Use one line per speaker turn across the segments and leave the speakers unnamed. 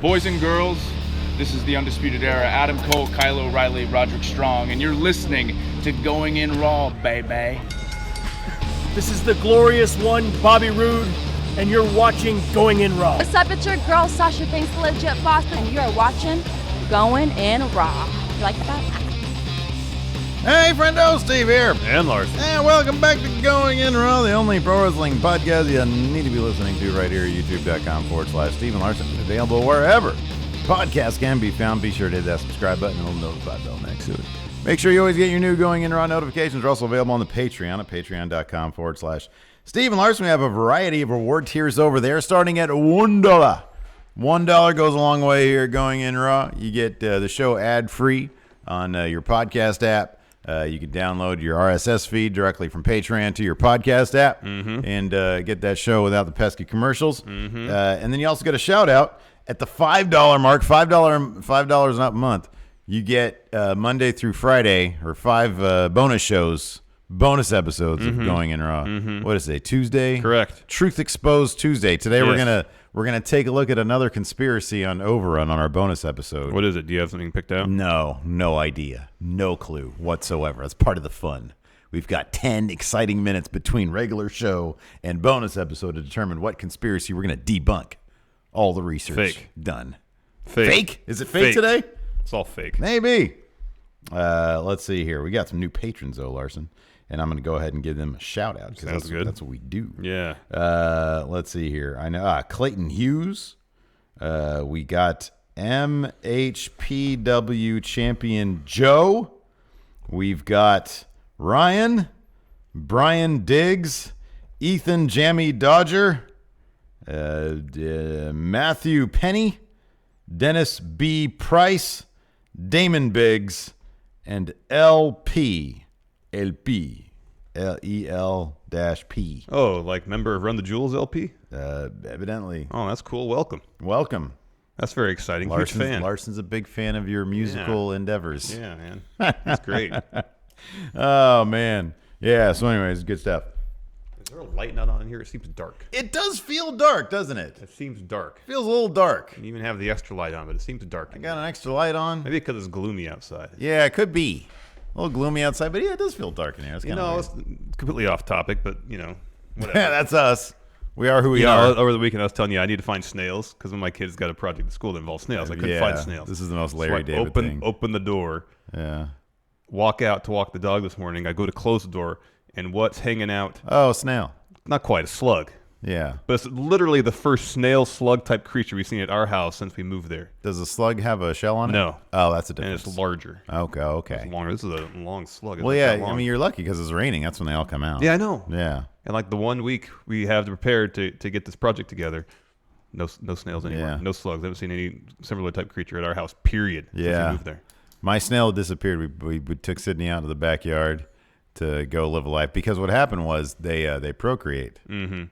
Boys and girls, this is the Undisputed Era. Adam Cole, Kyle O'Reilly, Roderick Strong, and you're listening to Going In Raw, baby.
This is the glorious one, Bobby Roode, and you're watching Going In Raw.
What's up, it's your girl, Sasha Banks, the Legit Boss, and you're watching Going In Raw. You like that?
Hey, friendo, Steve here.
And Larson.
And welcome back to Going In Raw, the only pro wrestling podcast you need to be listening to right here at youtube.com/Stephen Larson. Available wherever podcasts can be found. Be sure to hit that subscribe button and the notify bell next to it. Make sure you always get your new Going In Raw notifications. We're also available on the Patreon at patreon.com/Stephen Larson. We have a variety of reward tiers over there, starting at $1. $1 goes a long way here at Going In Raw. You get the show ad-free on your podcast app. You can download your RSS feed directly from Patreon to your podcast app and get that show without the pesky commercials. And then you also get a shout-out at the $5 mark, $5 and up a month. You get Monday through Friday, or 5 bonus shows, bonus episodes of Going In Raw. What is it, Tuesday?
Correct.
Truth Exposed Tuesday. Today
Yes.
we're gonna take a look at another conspiracy on Overrun on our bonus episode.
What is it? Do you have something picked out?
No idea. No clue whatsoever. That's part of the fun. We've got 10 exciting minutes between regular show and bonus episode to determine what conspiracy we're going to debunk. All the research
Fake.
done.
Fake.
Is it fake today?
It's all fake.
Maybe. Let's see here. We got some new patrons, though, Larson. And I'm going to go ahead and give them a shout out.
Sounds good.
That's what we do.
Yeah.
Let's see here. I know Clayton Hughes. We got MHPW champion Joe. We've got Ryan, Brian Diggs, Ethan Jammy Dodger, Matthew Penny, Dennis B. Price, Damon Biggs, and LP. LEL-P.
Oh, like member of Run the Jewels LP?
Evidently.
Oh, that's cool. Welcome.
That's
very exciting. Huge fan.
Larson's a big fan of your musical endeavors.
Yeah, man. That's great.
Oh, man. Yeah, so anyways, good stuff.
Is there a light not on here? It seems dark.
It does feel dark, doesn't it?
It seems dark.
Feels a little dark.
You even have the extra light on, but it seems dark.
I got an extra light on.
Maybe because it's gloomy outside.
Yeah, it could be. A little gloomy outside, but yeah, it does feel dark in here. It's
It's completely off topic, but, whatever.
Yeah, that's us. We are who we are.
Over the weekend, I was telling you I need to find snails because when my kids got a project at school that involved snails, I couldn't find snails.
This is the most Larry David thing.
Open the door.
Yeah.
Walk out to walk the dog this morning. I go to close the door, and what's hanging out?
Oh, snail.
Not quite, a slug.
Yeah.
But it's literally the first snail slug type creature we've seen at our house since we moved there.
Does the slug have a shell on it?
No.
Oh, that's a difference.
And it's larger.
Okay.
It's longer. This is a long slug.
Well, yeah, I mean, you're lucky because it's raining. That's when they all come out.
Yeah, I know.
Yeah.
And like the 1 week we have prepared to get this project together, no snails anymore.
Yeah.
No slugs. I haven't seen any similar type creature at our house, period, since we moved there.
My snail disappeared. We took Sydney out to the backyard to go live a life because what happened was they procreate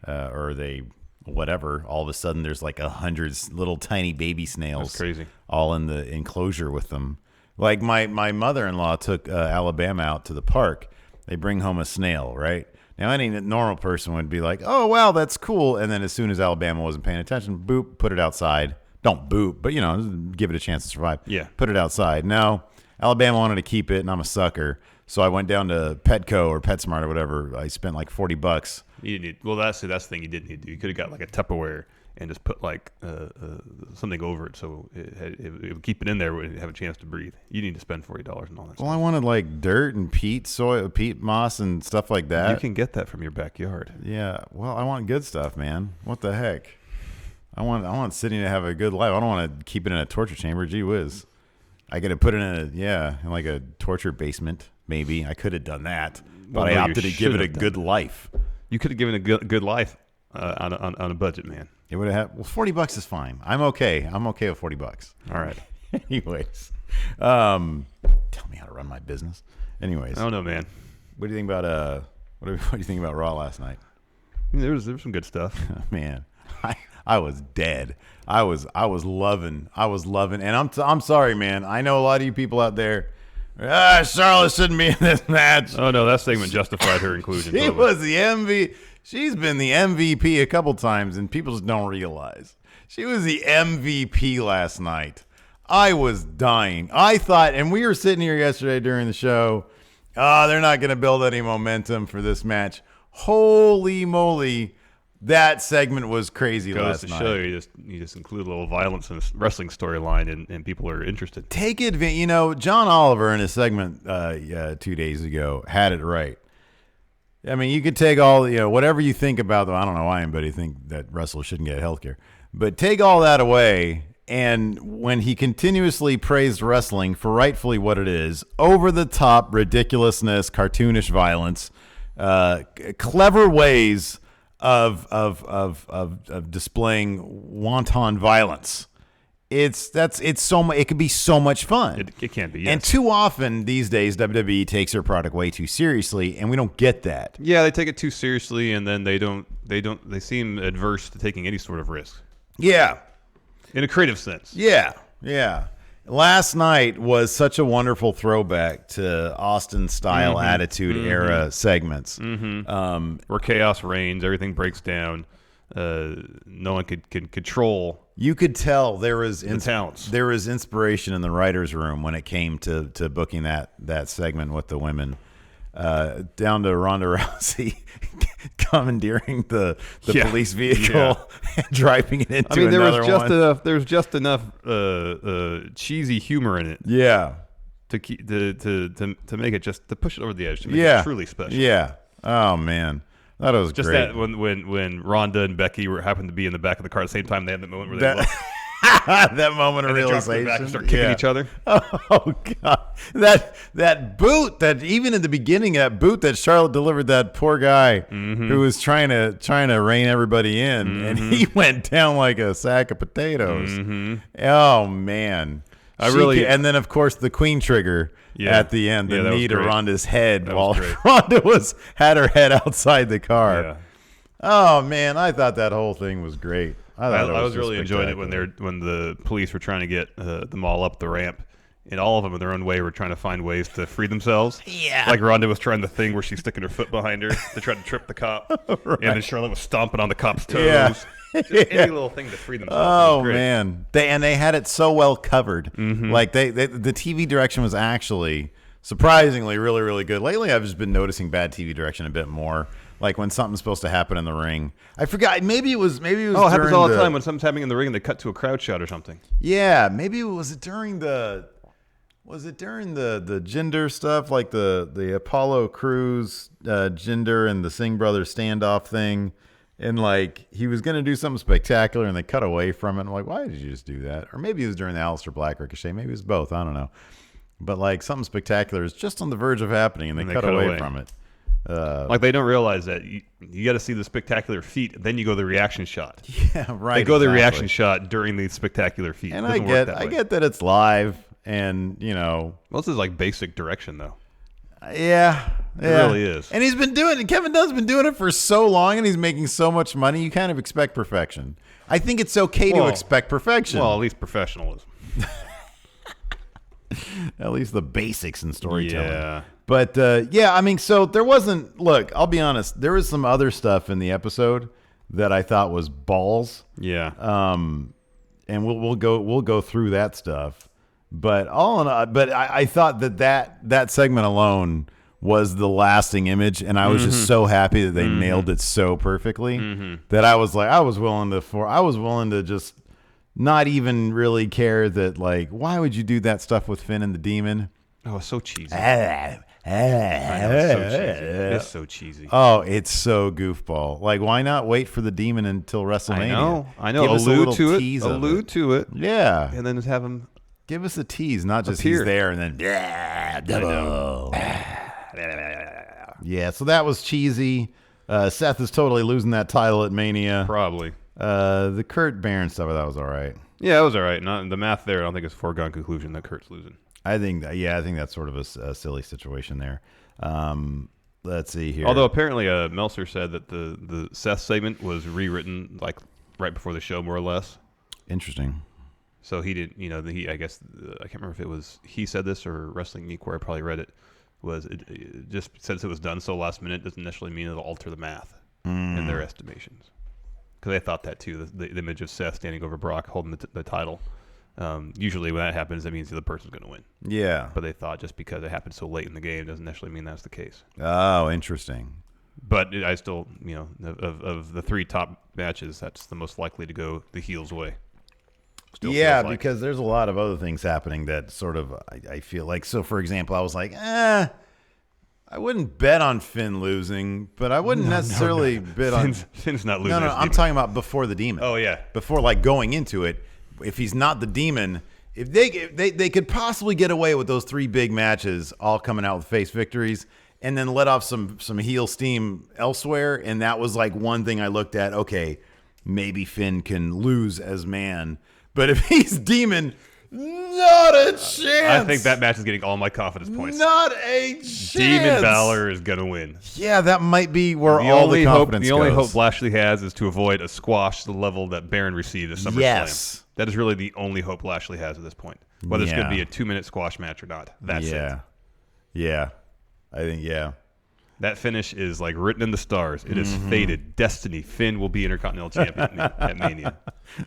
or they whatever. All of a sudden there's like 100 little tiny baby snails.
That's crazy.
All in the enclosure with them. Like my mother-in-law took Alabama out to the park. They bring home a snail, right? Now, any normal person would be like, oh, wow, that's cool. And then as soon as Alabama wasn't paying attention, boop, put it outside. Don't boop, but, give it a chance to survive.
Yeah.
Put it outside. No, Alabama wanted to keep it, and I'm a sucker. So I went down to Petco or PetSmart or whatever. I spent like $40.
That's the thing you didn't need to do. You could have got like a Tupperware and just put like something over it so it would keep it in there, would have a chance to breathe. You need to spend $40 and all that stuff.
Well, I wanted like dirt and peat moss and stuff like that.
You can get that from your backyard.
Yeah. Well, I want good stuff, man. What the heck? I want Sydney to have a good life. I don't want to keep it in a torture chamber. Gee whiz. I could have put it in like a torture basement. Maybe I could have done that, but I opted to give it a good life.
You could have given a good life on a budget, man.
It would have. Well, $40 is fine. I'm okay. I'm okay with $40.
All right.
Anyways, tell me how to run my business. Anyways,
I don't know, man.
What do you think about what do you think about Raw last night?
There was some good stuff.
Man, I was dead. I was loving, and I'm sorry, man. I know a lot of you people out there. Charlotte shouldn't be in this match.
Oh no, that segment justified her inclusion.
She was the MVP. She's been the MVP a couple times, and people just don't realize She was the MVP last night. I was dying. I thought, and we were sitting here yesterday during the show, they're not going to build any momentum for this match. Holy moly, that segment was crazy last night.
Show you just include a little violence in a wrestling storyline, and people are interested.
Take advantage. You know, John Oliver in his segment 2 days ago had it right. I mean, you could take all, whatever you think about them. I don't know why anybody think that wrestlers shouldn't get health care, but take all that away. And when he continuously praised wrestling for rightfully what it is, over the top ridiculousness, cartoonish violence, clever ways of displaying wanton violence. It could be so much fun.
It can be, yes.
And too often these days, WWE takes their product way too seriously, and we don't get that.
Yeah, they take it too seriously, and then they seem adverse to taking any sort of risk.
Yeah.
In a creative sense.
Yeah. Last night was such a wonderful throwback to Austin-style Attitude Era segments.
Where chaos reigns, everything breaks down. No one could control.
You could tell there was
talents.
There was inspiration in the writers' room when it came to booking that segment with the women. Down to Ronda Rousey commandeering the police vehicle and driving it into another one.
There was just enough cheesy humor in it.
Yeah.
To make it to push it over the edge, to make it truly special.
Yeah. Oh man. That was
just
great.
That when Ronda and Becky happened to be in the back of the car at the same time, they had that moment where they looked.
That moment of realization.
Back and start kicking each other.
Oh god, that boot, that even in the beginning, that boot that Charlotte delivered that poor guy who was trying to rein everybody in, and he went down like a sack of potatoes. Oh man, and then of course the Queen Trigger at the end, the knee to Ronda's head while Ronda had her head outside the car. Yeah. Oh man, I thought that whole thing was great. I
was really enjoying it when the police were trying to get them all up the ramp, and all of them in their own way were trying to find ways to free themselves. Yeah, like Ronda was trying the thing where she's sticking her foot behind her to try to trip the cop, right. And then Charlotte was stomping on the cop's toes. Yeah. Just any little thing to free themselves.
Oh man, they had it so well covered. Like the TV direction was actually surprisingly really, really good. Lately, I've just been noticing bad TV direction a bit more. Like when something's supposed to happen in the ring. I forgot. Maybe it was. Oh,
it happens all the time when something's happening in the ring and they cut to a crowd shot or something.
Yeah, maybe it was during the Jinder stuff, like the Apollo Cruz Jinder and the Singh brothers standoff thing, and like he was gonna do something spectacular and they cut away from it. I'm like, why did you just do that? Or maybe it was during the Aleister Black Ricochet. Maybe it was both. I don't know. But like something spectacular is just on the verge of happening and they cut away from it.
Like they don't realize that you got to see the spectacular feat, then you go the reaction shot.
Yeah, right.
They go the reaction shot during the spectacular feat.
And I get that it's live, and well,
this is like basic direction though.
Yeah,
it really is.
And he's been doing it. Kevin Dunn's been doing it for so long, and he's making so much money. You kind of expect perfection. I think it's okay to expect perfection.
Well, at least professionalism.
At least the basics in storytelling.
Yeah.
But, I mean, so there wasn't... Look, I'll be honest. There was some other stuff in the episode that I thought was balls.
Yeah.
And we'll go through that stuff. But I thought that segment alone was the lasting image, and I was just so happy that they nailed it so perfectly that I was like, I was willing to just not even really care that, like, why would you do that stuff with Finn and the Demon?
Oh, it's so cheesy. It's so cheesy.
Oh, it's so goofball. Like, why not wait for the Demon until WrestleMania?
I know. Allude to it.
Yeah.
And then just have him
give us a tease, not just he's there and then yeah, so that was cheesy. Seth is totally losing that title at Mania.
Probably.
The Kurt Baron stuff, I thought was all right.
Yeah, it was all right. Not the math there. I don't think it's a foregone conclusion that Kurt's losing.
I think that's sort of a silly situation there. Let's see here.
Although apparently Meltzer said that the Seth segment was rewritten like right before the show, more or less.
Interesting.
So he didn't, I guess I can't remember if it was he said this or Wrestling Geek where I probably read it. Was it just since it was done so last minute doesn't necessarily mean it'll alter the math in their estimations. because they thought that too. The image of Seth standing over Brock holding the title. Usually when that happens, that means the other person's going to win.
Yeah.
But they thought just because it happened so late in the game doesn't necessarily mean that's the case.
Oh, interesting.
But I still, of the 3 top matches, that's the most likely to go the heel's way. Still
because there's a lot of other things happening that sort of I feel like. So, for example, I was like, I wouldn't bet on Finn losing, but I wouldn't necessarily bet on
Finn's not losing.
No, I'm talking about before the Demon.
Oh yeah,
before going into it. If he's not the Demon, if they could possibly get away with those 3 big matches, all coming out with face victories, and then let off some heel steam elsewhere, and that was like one thing I looked at. Okay, maybe Finn can lose as man. But if he's Demon, not a chance.
I think that match is getting all my confidence points.
Not a chance.
Demon Balor is going to win.
Yeah, that might be where all the confidence goes.
The only hope Lashley has is to avoid a squash the level that Baron received at SummerSlam. Yes. That is really the only hope Lashley has at this point. Whether it's going to be a 2-minute squash match or not. That's it.
Yeah. I think,
That finish is like written in the stars. It is fated. Destiny. Finn will be Intercontinental Champion at Mania.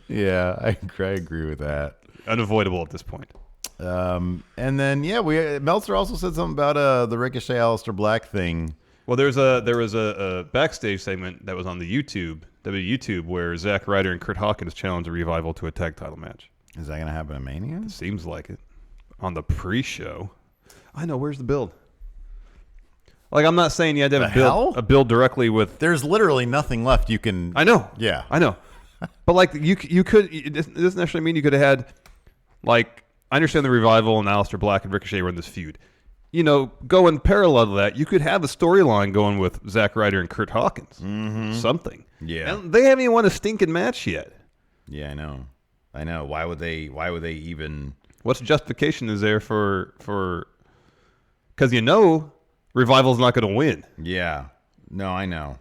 Yeah, I agree with that.
Unavoidable at this point.
And then Meltzer also said something about the Ricochet Aleister Black thing.
Well, there was a backstage segment that was on the YouTube where Zack Ryder and Kurt Hawkins challenged a Revival to a tag title match.
Is that going to happen at Mania?
It seems like it. On the pre-show. I know. Where's the build? Like, I'm not saying you had to have a build directly with.
There's literally nothing left you can.
I know.
Yeah,
I know. But like you could. It doesn't necessarily mean you could have had. Like, I understand the Revival and Aleister Black and Ricochet were in this feud. Going parallel to that, you could have a storyline going with Zack Ryder and Kurt Hawkins. Something.
Yeah.
And they haven't even won a stinking match yet.
Yeah, I know. Why would they even?
What's justification is there for? Because Revival's not going to win.
Yeah. No, I know.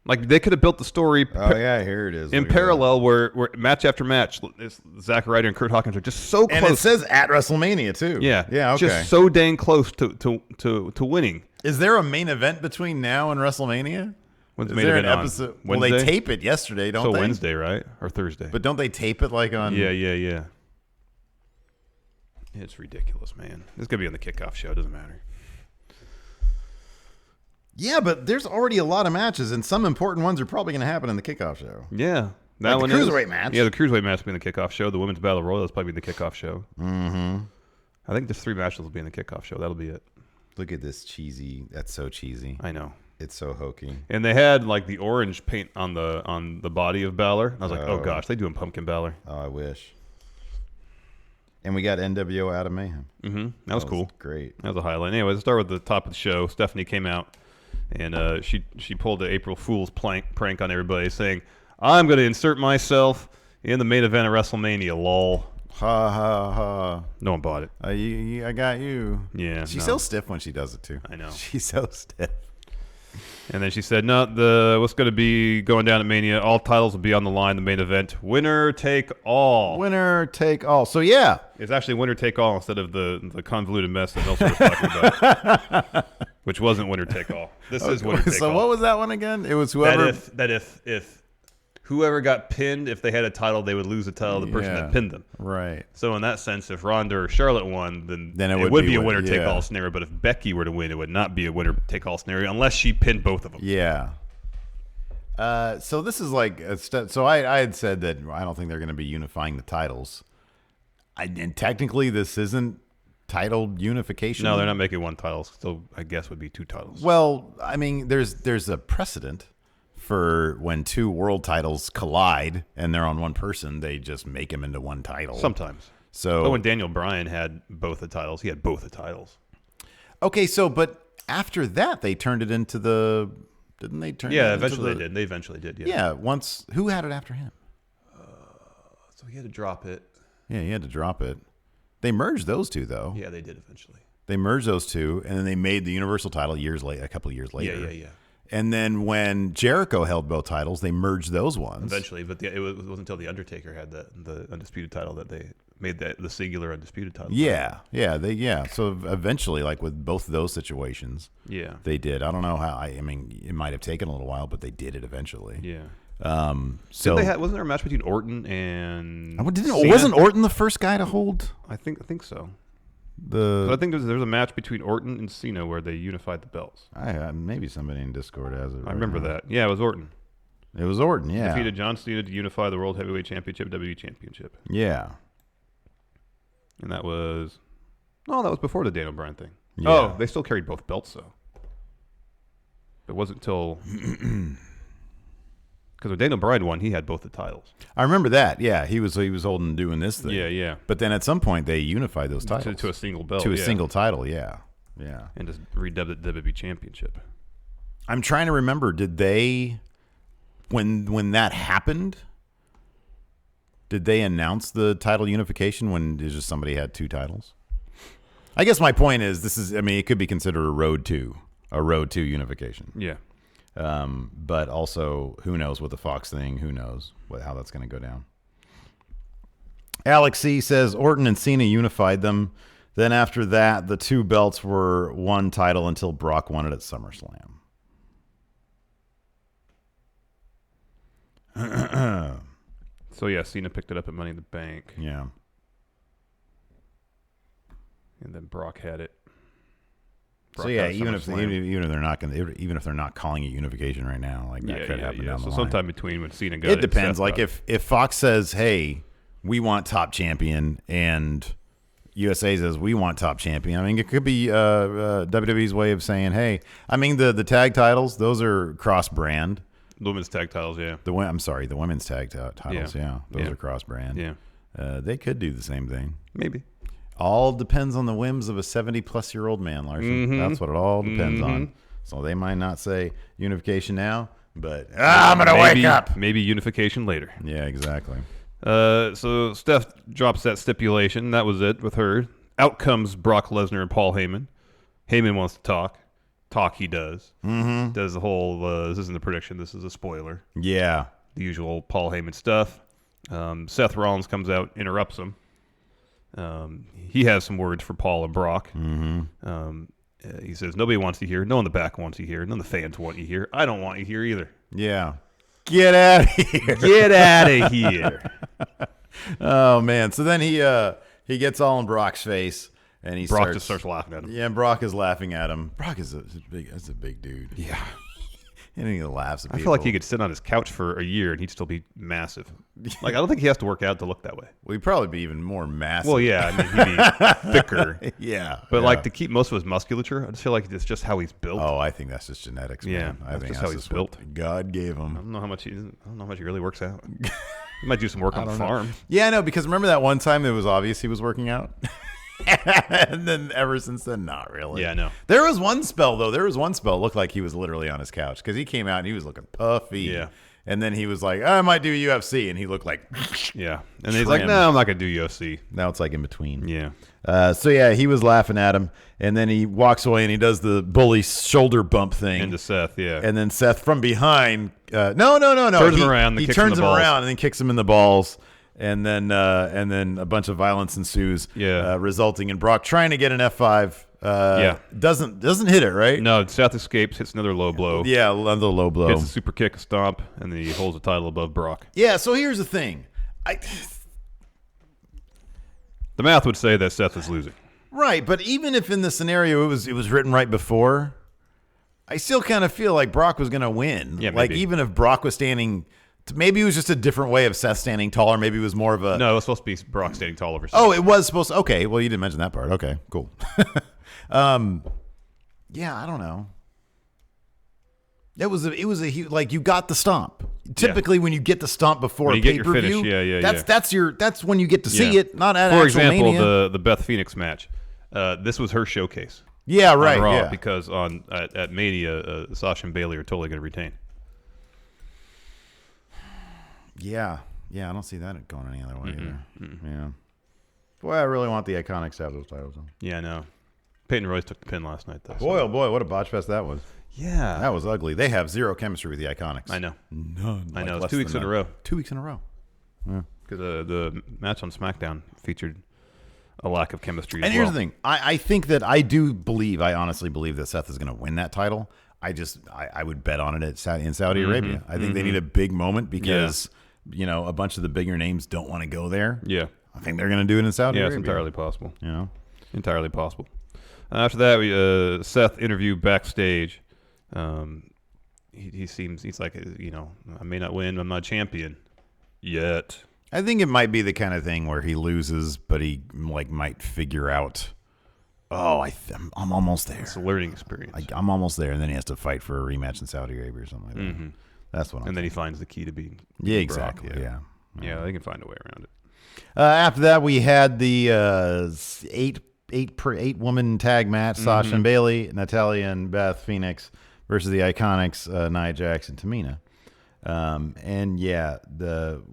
Like, they could have built the story.
Oh yeah, here it is.
In parallel, where match after match, Zack Ryder and Kurt Hawkins are just so close.
And it says at WrestleMania too.
Yeah.
Okay.
Just so dang close to winning.
Is there a main event between now and WrestleMania?
When's the main event on?
Wednesday? Well, they tape it yesterday, don't they?
So Wednesday, right? Or Thursday?
But don't they tape it like on?
Yeah. It's ridiculous, man. It's gonna be on the kickoff show. It doesn't matter.
Yeah, but there's already a lot of matches, and some important ones are probably going to happen in the kickoff show.
Yeah.
That one, the Cruiserweight match.
Yeah, the Cruiserweight match will be in the kickoff show. The Women's Battle Royal is probably in the kickoff show.
Mm-hmm.
I think just 3 matches will be in the kickoff show. That'll be it.
Look at this cheesy. That's so cheesy.
I know.
It's so hokey.
And they had like the orange paint on the body of Balor. I was like, oh gosh, they doing Pumpkin Balor.
Oh, I wish. And we got NWO out of Mayhem.
Mm-hmm. That was cool.
Great.
That was a highlight. Anyway, let's start with the top of the show. Stephanie came out. And she pulled the April Fool's prank on everybody, saying, "I'm going to insert myself in the main event of WrestleMania." Lol.
Ha ha ha.
No one bought it.
I got you.
Yeah.
She's so stiff when she does it too.
I know.
She's so stiff.
And then she said, "No, what's going to be going down at Mania? All titles will be on the line. The main event, winner take all.
Winner take all." So yeah,
it's actually winner take all instead of the convoluted mess that Nelson was talking about, which wasn't winner take all. This is winner take all.
So what was that one again? It was whoever
that if whoever got pinned, if they had a title, they would lose the title of the person that pinned them.
Right.
So in that sense, if Ronda or Charlotte won, then it would be a winner-take-all scenario. But if Becky were to win, it would not be a winner-take-all scenario unless she pinned both of them.
Yeah. So this is like a step. So I had said that I don't think they're going to be unifying the titles. And technically, this isn't title unification.
No, they're not making one title. Still, I guess would be 2 titles.
Well, I mean, there's a precedent for when 2 world titles collide and they're on one person, they just make them into one title.
Sometimes. But when Daniel Bryan had both the titles, he had both the titles.
Okay, but after that, they turned it into the. Didn't they turn?
Yeah, eventually they did. They eventually did. Yeah.
Yeah. Once, who had it after him?
So he had to drop it.
Yeah, he had to drop it. They merged those 2 though.
Yeah, they did eventually.
They merged those 2, and then they made the Universal title a couple of years later.
Yeah.
And then when Jericho held both titles, they merged those ones.
Eventually, but it wasn't until The Undertaker had the Undisputed title that they made the singular Undisputed title.
Yeah. So eventually, like with both of those situations,
yeah,
they did. I don't know how. I mean, it might have taken a little while, but they did it eventually.
Yeah.
So
wasn't there a match between Orton and Cena?
Wasn't Orton the first guy to hold?
I think so. But I think there's a match between Orton and Cena where they unified the belts.
Maybe somebody in Discord has it.
I remember that. Yeah, it was Orton.
It was Orton, yeah.
Defeated John Cena to unify the World Heavyweight Championship, WWE Championship.
Yeah.
And that was before the Daniel Bryan thing.
Yeah.
Oh, they still carried both belts, though. It wasn't until... Because when Daniel Bryan won, he had both the titles.
I remember that. Yeah, he was holding doing this thing.
Yeah.
But then at some point they unified those titles
to a single belt.
To a single title. Yeah.
And just redubbed it WWE Championship.
I'm trying to remember. Did they, when that happened, did they announce the title unification when it's just somebody had two titles? I guess my point is it could be considered a road to unification.
Yeah.
But also, who knows with the Fox thing? Who knows how that's going to go down? Alex C says Orton and Cena unified them. Then after that, the two belts were one title until Brock won it at SummerSlam.
So yeah, Cena picked it up at Money in the Bank.
Yeah.
And then Brock had it.
So yeah, even if they're not calling it unification right now, like that could happen down the line.
So sometime between when Cena got
it depends. Like if Fox says, "Hey, we want top champion," and USA says, "We want top champion," I mean, it could be WWE's way of saying, "Hey," I mean, the tag titles, those are cross brand.
The women's tag titles, yeah.
The women's tag titles, yeah. Those are cross brand.
Yeah.
They could do the same thing.
Maybe.
All depends on the whims of a 70-plus-year-old man, Larson.
Mm-hmm.
That's what it all depends on. So they might not say unification now, but I'm going to wake up.
Maybe unification later.
Yeah, exactly.
So Steph drops that stipulation. That was it with her. Out comes Brock Lesnar and Paul Heyman. Heyman wants to talk. Talk he does.
Mm-hmm.
Does the whole, this isn't a prediction, this is a spoiler.
Yeah.
The usual Paul Heyman stuff. Seth Rollins comes out, interrupts him. He has some words for Paul and Brock.
Mm-hmm.
He says, nobody wants you here. No one in the back wants you here. None of the fans want you here. I don't want you here either.
Yeah. Get out of here.
Get out of here.
Oh, man. So then he gets all in Brock's face. And
Brock just starts laughing at him.
Yeah, and Brock is laughing at him. Brock is a big dude.
Yeah.
And he laughs at people.
I feel like he could sit on his couch for a year and he'd still be massive. Like, I don't think he has to work out to look that way.
Well, he'd probably be even more massive.
Well, yeah. I mean, he'd be thicker.
Yeah.
But, like, to keep most of his musculature, I just feel like it's just how he's built.
Oh, I think that's just genetics, man.
Yeah,
I think
just how he's built.
God gave him.
I don't know how much he really works out. He might do some work on the farm.
Yeah, I know, because remember that one time it was obvious he was working out? And then ever since then, not really.
Yeah, I know.
There was one spell, though. It looked like he was literally on his couch because he came out and he was looking puffy.
Yeah.
And then he was like, I might do UFC. And he looked like,
yeah. And he's like, no, I'm not going to do UFC.
Now it's like in between.
Yeah.
So, yeah, he was laughing at him. And then he walks away and he does the bully shoulder bump thing.
Into Seth, yeah.
And then Seth from behind, no.
Turns him around.
He turns him around and then kicks him in the balls. And then a bunch of violence ensues, resulting in Brock trying to get an F5. Doesn't hit it, right?
No, Seth escapes, hits another low blow.
Yeah, another low blow.
Hits a super kick, a stomp, and then he holds the title above Brock.
Yeah, so here's the thing.
The math would say that Seth is losing.
Right, but even if in the scenario it was written right before, I still kind of feel like Brock was going to win.
Yeah,
like
maybe.
Even if Brock was standing... Maybe it was just a different way of Seth standing taller. Maybe it was more of a...
No, it was supposed to be Brock standing tall over Seth.
Oh, it was supposed to... Okay, well, you didn't mention that part. Okay, cool. Yeah, I don't know. It was a huge... Like, you got the stomp. Typically, when you get the stomp before a pay-per-view... That's when you get to see it, not at
For
actual
example,
Mania.
the Beth Phoenix match. This was her showcase.
Yeah, right,
on Raw,
yeah.
Because at Mania, Sasha and Bayley are totally going to retain.
Yeah, I don't see that going any other way either. Yeah. Boy, I really want the Iconics to have those titles on.
Yeah, I know. Peyton Royce took the pin last night, though.
Boy, oh boy, what a botch fest that was.
Yeah.
That was ugly. They have zero chemistry with the Iconics.
I know.
None.
I know.
Like
It's 2 weeks in a row.
2 weeks in a row. Yeah.
Because the match on SmackDown featured a lack of chemistry
And here's the thing. I think that I honestly believe that Seth is going to win that title. I would bet on it in Saudi Arabia. I think they need a big moment because a bunch of the bigger names don't want to go there.
Yeah,
I think they're going to do it in Saudi Arabia.
Yeah, it's entirely possible.
Entirely
possible. After that, we Seth interviewed backstage. He's like, I may not win, I'm not champion yet.
I think it might be the kind of thing where he loses, but he might figure out, I'm almost there.
It's a learning experience.
I'm almost there, and then he has to fight for a rematch in Saudi Arabia or something like that.
Mm-hmm.
That's what.
And then he finds the key to being.
Yeah, exactly.
Brock.
Yeah,
they can find a way around it.
After that, we had the eight woman tag match: Sasha and Bayley, Natalya and Beth Phoenix versus the Iconics, Nia Jax and Tamina.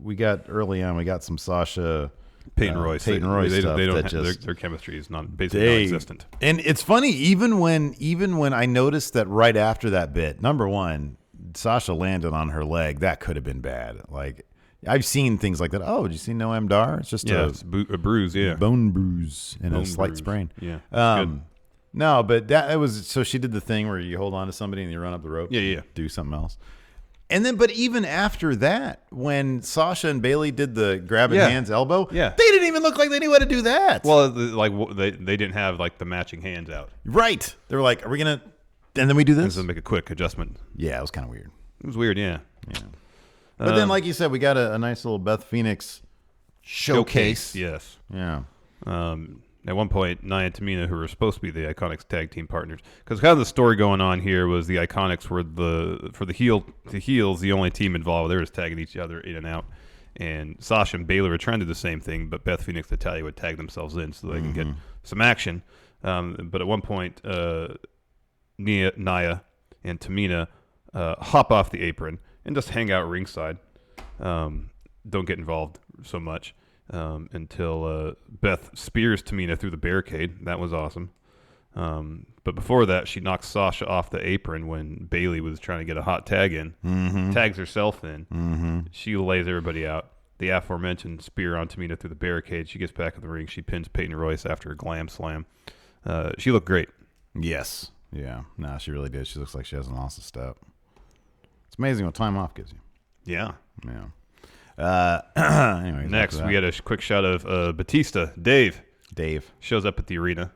We got some Sasha
Peyton Royce.
They
don't have, their chemistry is basically non-existent.
And it's funny, even when I noticed that right after that bit, number one, Sasha landed on her leg. That could have been bad. Like, I've seen things like that. Oh, did you see Noam Dar? It's just
it's a bruise,
bone bruise and a slight sprain.
Yeah.
No, but it was, so she did the thing where you hold on to somebody and you run up the rope.
Yeah.
Do something else. And then, but even after that, when Sasha and Bayley did the grabbing hands elbow, they didn't even look like they knew how to do that.
Well, they didn't have the matching hands out.
Right. They were like, are we going to, and then we do this?
And so make a quick adjustment.
Yeah, it was kind of weird.
It was weird, yeah.
But then, like you said, we got a nice little Beth Phoenix showcase.
Yes.
Yeah.
At one point, Nia and Tamina, who were supposed to be the Iconics tag team partners, because kind of the story going on here was the Iconics were the heels, the only team involved. They were just tagging each other in and out. And Sasha and Bayley were trying to do the same thing, but Beth Phoenix and Natalya would tag themselves in so they can get some action. But at one point, Nia and Tamina hop off the apron and just hang out ringside. Don't get involved so much. Until Beth spears Tamina through the barricade. That was awesome. But before that, she knocks Sasha off the apron when Bayley was trying to get a hot tag in. Tags herself in. She lays everybody out. The aforementioned spear on Tamina through the barricade. She gets back in the ring. She pins Peyton Royce after a glam slam. She looked great.
Yes. Yeah. No, she really did. She looks like she hasn't lost a step. It's amazing what time off gives you.
Yeah.
Anyways,
next, we had a quick shot of Batista. Dave shows up at the arena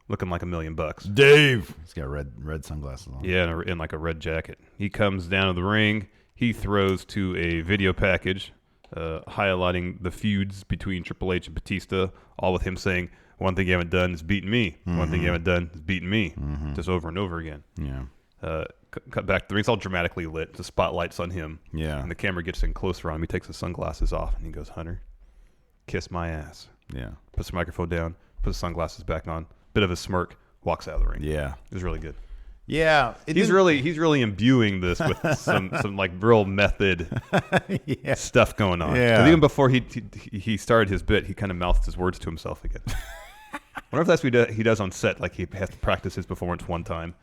looking like $1 million.
Dave. He's got red sunglasses on.
Yeah, in like a red jacket. He comes down to the ring. He throws to a video package highlighting the feuds between Triple H and Batista, all with him saying, one thing you haven't done is beaten me. One thing you haven't done is beaten me. Just over and over again.
Yeah.
Cut back. The ring's all dramatically lit. The spotlight's on him.
Yeah.
And the camera gets in closer on him. He takes his sunglasses off and he goes, Hunter, kiss my ass.
Yeah.
Puts the microphone down, puts the sunglasses back on, bit of a smirk, walks out of the ring.
Yeah.
It was really good.
Yeah.
He's really imbuing this with some like real method stuff going on.
Yeah.
'Cause even before he started his bit, he kind of mouthed his words to himself again. I wonder if that's what he does on set. Like he has to practice his performance one time.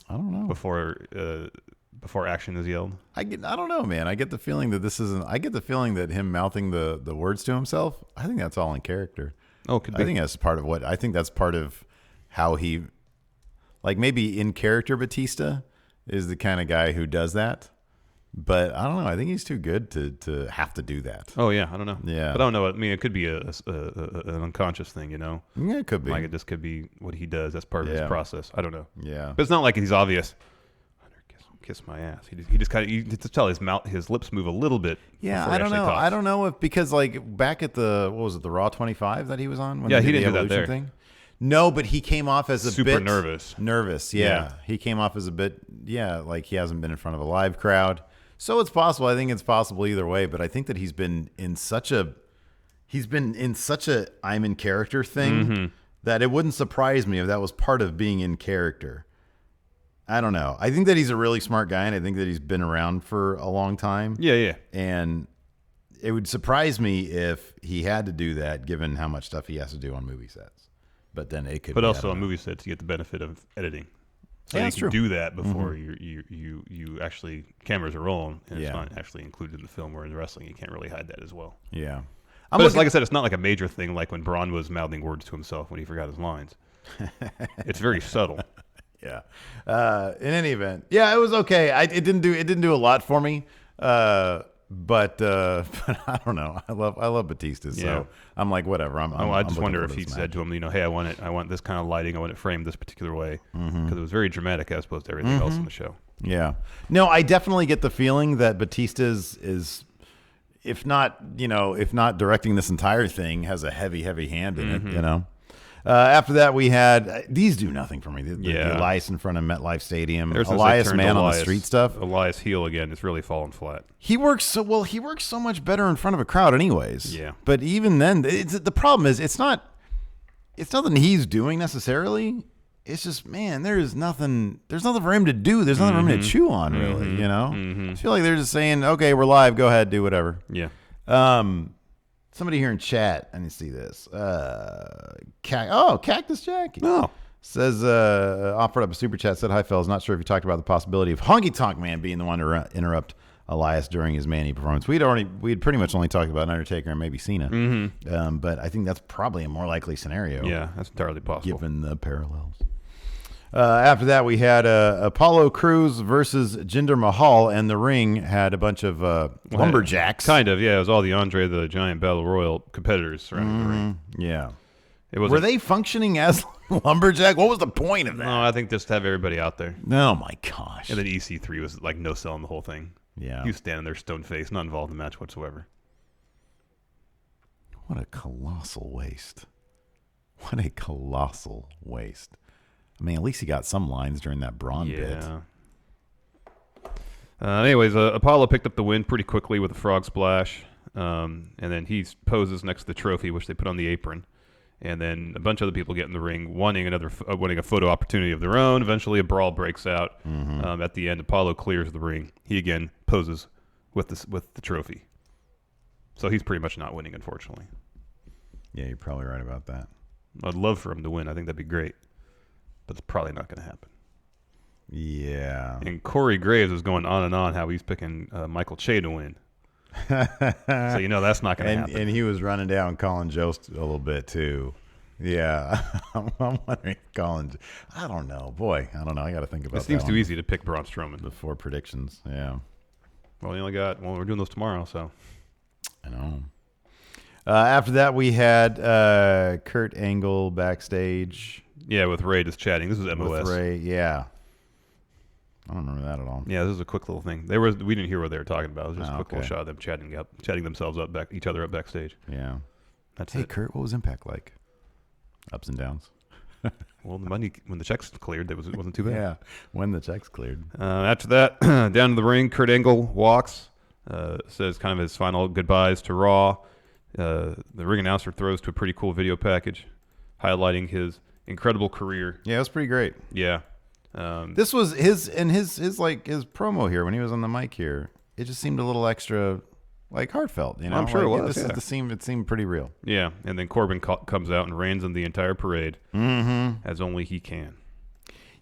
I don't know.
Before action is yelled.
I don't know, man. I get the feeling that I get the feeling that him mouthing the words to himself, I think that's all in character.
Oh, could be.
I think that's part of how he, like, maybe in character Batista is the kind of guy who does that. But I don't know. I think he's too good to have to do that.
Oh yeah, I don't know.
Yeah,
but I don't know. I mean, it could be an unconscious thing, you know.
Yeah, it could be.
Like it just could be what he does. That's part of his process. I don't know.
Yeah,
but it's not like he's obvious. Hunter, kiss my ass. He just kind of, you can tell his lips move a little bit.
Yeah, I don't know.
Talks.
I don't know if because like back at the the Raw 25 that he was on. When
he didn't do
the
that there.
Thing? No, but he came off as a
super
bit
nervous.
Nervous, yeah. He came off as a bit, like he hasn't been in front of a live crowd. So it's possible. I think it's possible either way. But I think that he's been in such a I'm in character thing that it wouldn't surprise me if that was part of being in character. I don't know. I think that he's a really smart guy, and I think that he's been around for a long time.
Yeah.
And it would surprise me if he had to do that, given how much stuff he has to do on movie sets. But then it could.
But also on movie sets, you get the benefit of editing. So you can do that before you actually cameras are rolling, and it's not actually included in the film. Where in wrestling, you can't really hide that as well.
Yeah,
but it's, like I said, it's not like a major thing, like when Braun was mouthing words to himself when he forgot his lines. It's very subtle.
Yeah. In any event, yeah, it was okay. It didn't do a lot for me. But I don't know. I love Batista, so
Yeah.
I'm like, whatever.
I just
looking
wonder
forward
if
to
he
this
said
match.
to him, hey, I want this kind of lighting. I want it framed this particular way because it was very dramatic as opposed to everything else in the show.
Yeah. No, I definitely get the feeling that Batista is if not directing this entire thing, has a heavy hand in it, After that, we had these do nothing for me. The Elias in front of MetLife Stadium. Elias man on the street stuff.
Elias heel again. It's really fallen flat.
He works so much better in front of a crowd, anyways.
Yeah.
But even then, the problem is it's nothing he's doing necessarily. It's just, man, there's nothing for him to do. There's nothing for him to chew on, really. I feel like they're just saying, okay, we're live. Go ahead, do whatever.
Yeah.
Somebody here in chat, I need to see this. Cactus Jackie.
Oh.
Says, offered up a super chat, said, hi, fellas. Not sure if you talked about the possibility of Honky Tonk Man being the one to interrupt Elias during his Manny performance. We'd pretty much only talked about Undertaker and maybe Cena. But I think that's probably a more likely scenario.
Yeah, that's entirely possible.
Given the parallels. After that, we had Apollo Cruz versus Jinder Mahal, and the ring had a bunch of lumberjacks.
Kind of, yeah. It was all the Andre the Giant Battle Royal competitors surrounding the ring.
Yeah.
Were
they functioning as lumberjack? What was the point of that?
No, I think just to have everybody out there.
Oh, my gosh.
And then EC3 was like no selling the whole thing.
Yeah.
He was standing there stone-faced, not involved in the match whatsoever.
What a colossal waste. I mean, at least he got some lines during that Braun bit.
Anyways, Apollo picked up the win pretty quickly with a frog splash. And then he poses next to the trophy, which they put on the apron. And then a bunch of other people get in the ring, wanting a photo opportunity of their own. Eventually, a brawl breaks out. At the end, Apollo clears the ring. He again poses with the trophy. So he's pretty much not winning, unfortunately.
Yeah, you're probably right about that.
I'd love for him to win. I think that'd be great. But it's probably not going to happen.
Yeah.
And Corey Graves was going on and on how he's picking Michael Che to win. So that's not going to happen.
And he was running down Colin Jost a little bit too. Yeah. I'm wondering if Colin. I don't know. Boy, I don't know. I got to think about that.
It seems too easy to pick Braun Strowman.
Before predictions. Yeah.
Well, we're doing those tomorrow, so.
I know. After that, we had Kurt Angle backstage.
Yeah, with Ray just chatting. This was MOS.
With Ray, yeah. I don't remember that at all.
Yeah, this is a quick little thing. We didn't hear what they were talking about. It was just a quick little shot of them chatting themselves up, each other up backstage.
Yeah.
That's
Hey,
it.
Kurt, what was Impact like? Ups and downs.
Well, the money when the checks cleared, it wasn't too bad.
Yeah, when the checks cleared.
After that, down to the ring, Kurt Angle walks, says kind of his final goodbyes to Raw. The ring announcer throws to a pretty cool video package, highlighting his incredible career.
Yeah, it was pretty great.
Yeah.
This was his promo here when he was on the mic here. It just seemed a little extra, heartfelt.
I'm sure it was.
It seemed pretty real.
Yeah, and then Corbin comes out and reigns in the entire parade, as only he can.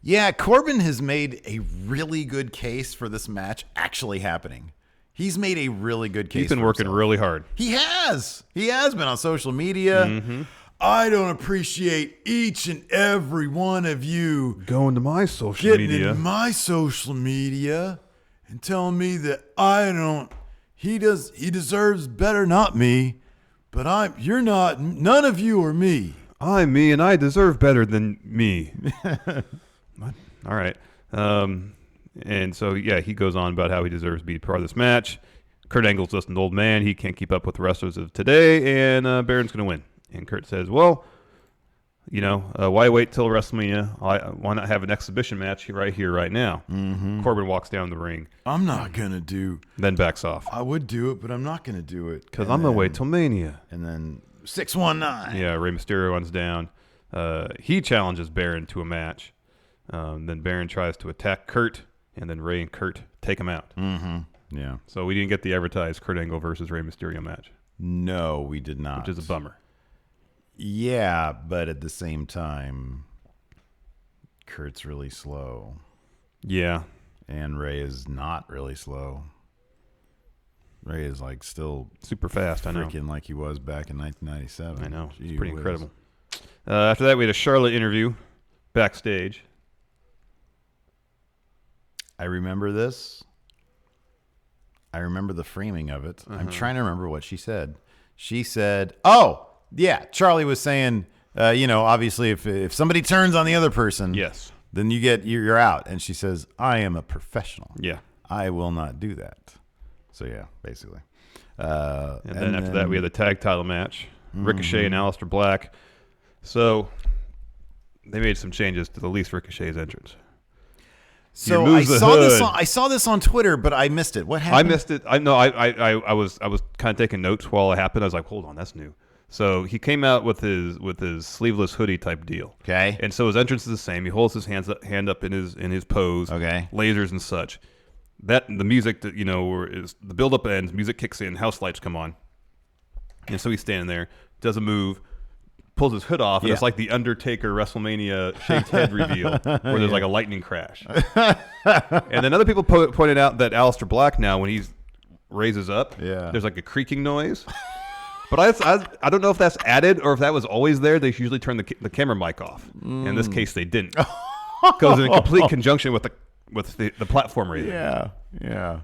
Yeah, Corbin has made a really good case for this match actually happening. He's made a really good case.
He's been
for
working
himself.
really hard.
He has been on social media. I don't appreciate each and every one of you
Going to my social
getting in my social media and telling me that I don't. He deserves better, not me. But you're not. None of you are me.
I'm me, and I deserve better than me. All right. And so, yeah, he goes on about how he deserves to be part of this match. Kurt Angle's just an old man. He can't keep up with the wrestlers of today, and Baron's going to win. And Kurt says, well, why wait till WrestleMania? Why not have an exhibition match right here, right now? Corbin walks down the ring.
I'm not going to do.
Then backs off.
I would do it, but I'm not going to do it.
Because I'm going to wait till Mania.
And then 619.
Yeah, Rey Mysterio runs down. He challenges Baron to a match. Then Baron tries to attack Kurt, and then Rey and Kurt take him out.
Yeah.
So we didn't get the advertised Kurt Angle versus Rey Mysterio match.
No, we did not.
Which is a bummer.
Yeah, but at the same time, Kurt's really slow.
Yeah.
And Rey is not really slow. Ray is still
super fast. I know.
Freaking like he was back in 1997.
I know.
Gee
It's pretty
whiz.
incredible. After that, we had a Charlotte interview backstage.
I remember this. I remember the framing of it. I'm trying to remember what she said. She said, "Oh, yeah." Charlie was saying, obviously, if somebody turns on the other person,
Yes.
then you're out. And she says, "I am a professional.
Yeah.
I will not do that." So yeah, basically.
And then after that, we had the tag title match, Ricochet and Aleister Black. So they made some changes to the least Ricochet's entrance.
So I saw this on Twitter, but I missed it. What happened?
I missed it. I was kind of taking notes while it happened. I was like, hold on, that's new. So he came out with his sleeveless hoodie type deal.
Okay.
And so his entrance is the same. He holds his hand up in his pose.
Okay.
Lasers and such. The music that is the build up ends. Music kicks in. House lights come on. And so he's standing there, does a move, pulls his hood off, and it's like the Undertaker WrestleMania shaved head reveal, where there's like a lightning crash. And then other people pointed out that Aleister Black now, when he raises up, there's like a creaking noise. But I don't know if that's added or if that was always there. They usually turn the camera mic off. In this case, they didn't, because in complete conjunction with the platform raising.
Yeah.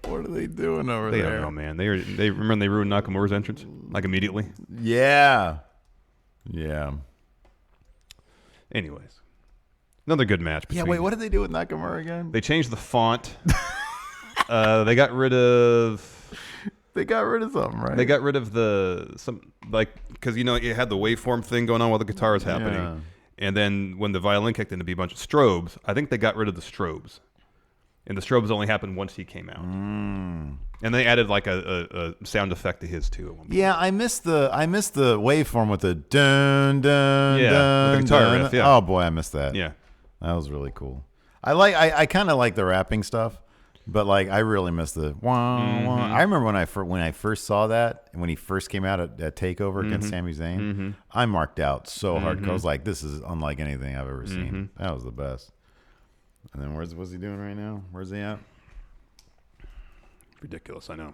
What are they doing over there?
They don't know, man. They remember they ruined Nakamura's entrance like immediately.
Yeah.
Anyways, another good match.
Yeah. Wait, what did they do with Nakamura again?
They changed the font. They got rid of.
They got rid of something, right?
They got rid of because you had the waveform thing going on while the guitar was happening, and then when the violin kicked in to be a bunch of strobes, I think they got rid of the strobes. And the strobes only happened once he came out, and they added like a sound effect to his too. At one point.
Yeah, I missed the waveform with the dun dun dun.
With the guitar
dun.
riff. Yeah.
Oh boy, I missed that.
Yeah,
that was really cool. I kind of like the rapping stuff, but like I really missed the wah wah. I remember when I first saw that, and when he first came out at Takeover against Sami Zayn, I marked out so hard because I was like, this is unlike anything I've ever seen. That was the best. And then what's he doing right now? Where's he at?
ridiculous. I know.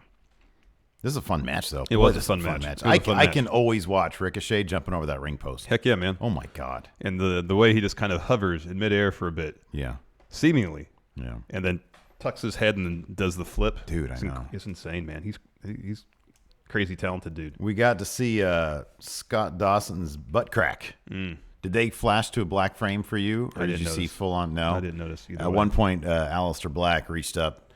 This is a fun match, though.
It was a fun match.
I can always watch Ricochet jumping over that ring post.
Heck yeah, man.
Oh, my God.
And the way he just kind of hovers in midair for a bit.
Yeah.
Seemingly.
Yeah.
And then tucks his head and then does the flip.
Dude, I know.
It's insane, man. He's crazy talented dude.
We got to see Scott Dawson's butt crack. Did they flash to a black frame for you, or did you see full on? No,
I didn't notice either.
At one point, Aleister Black reached up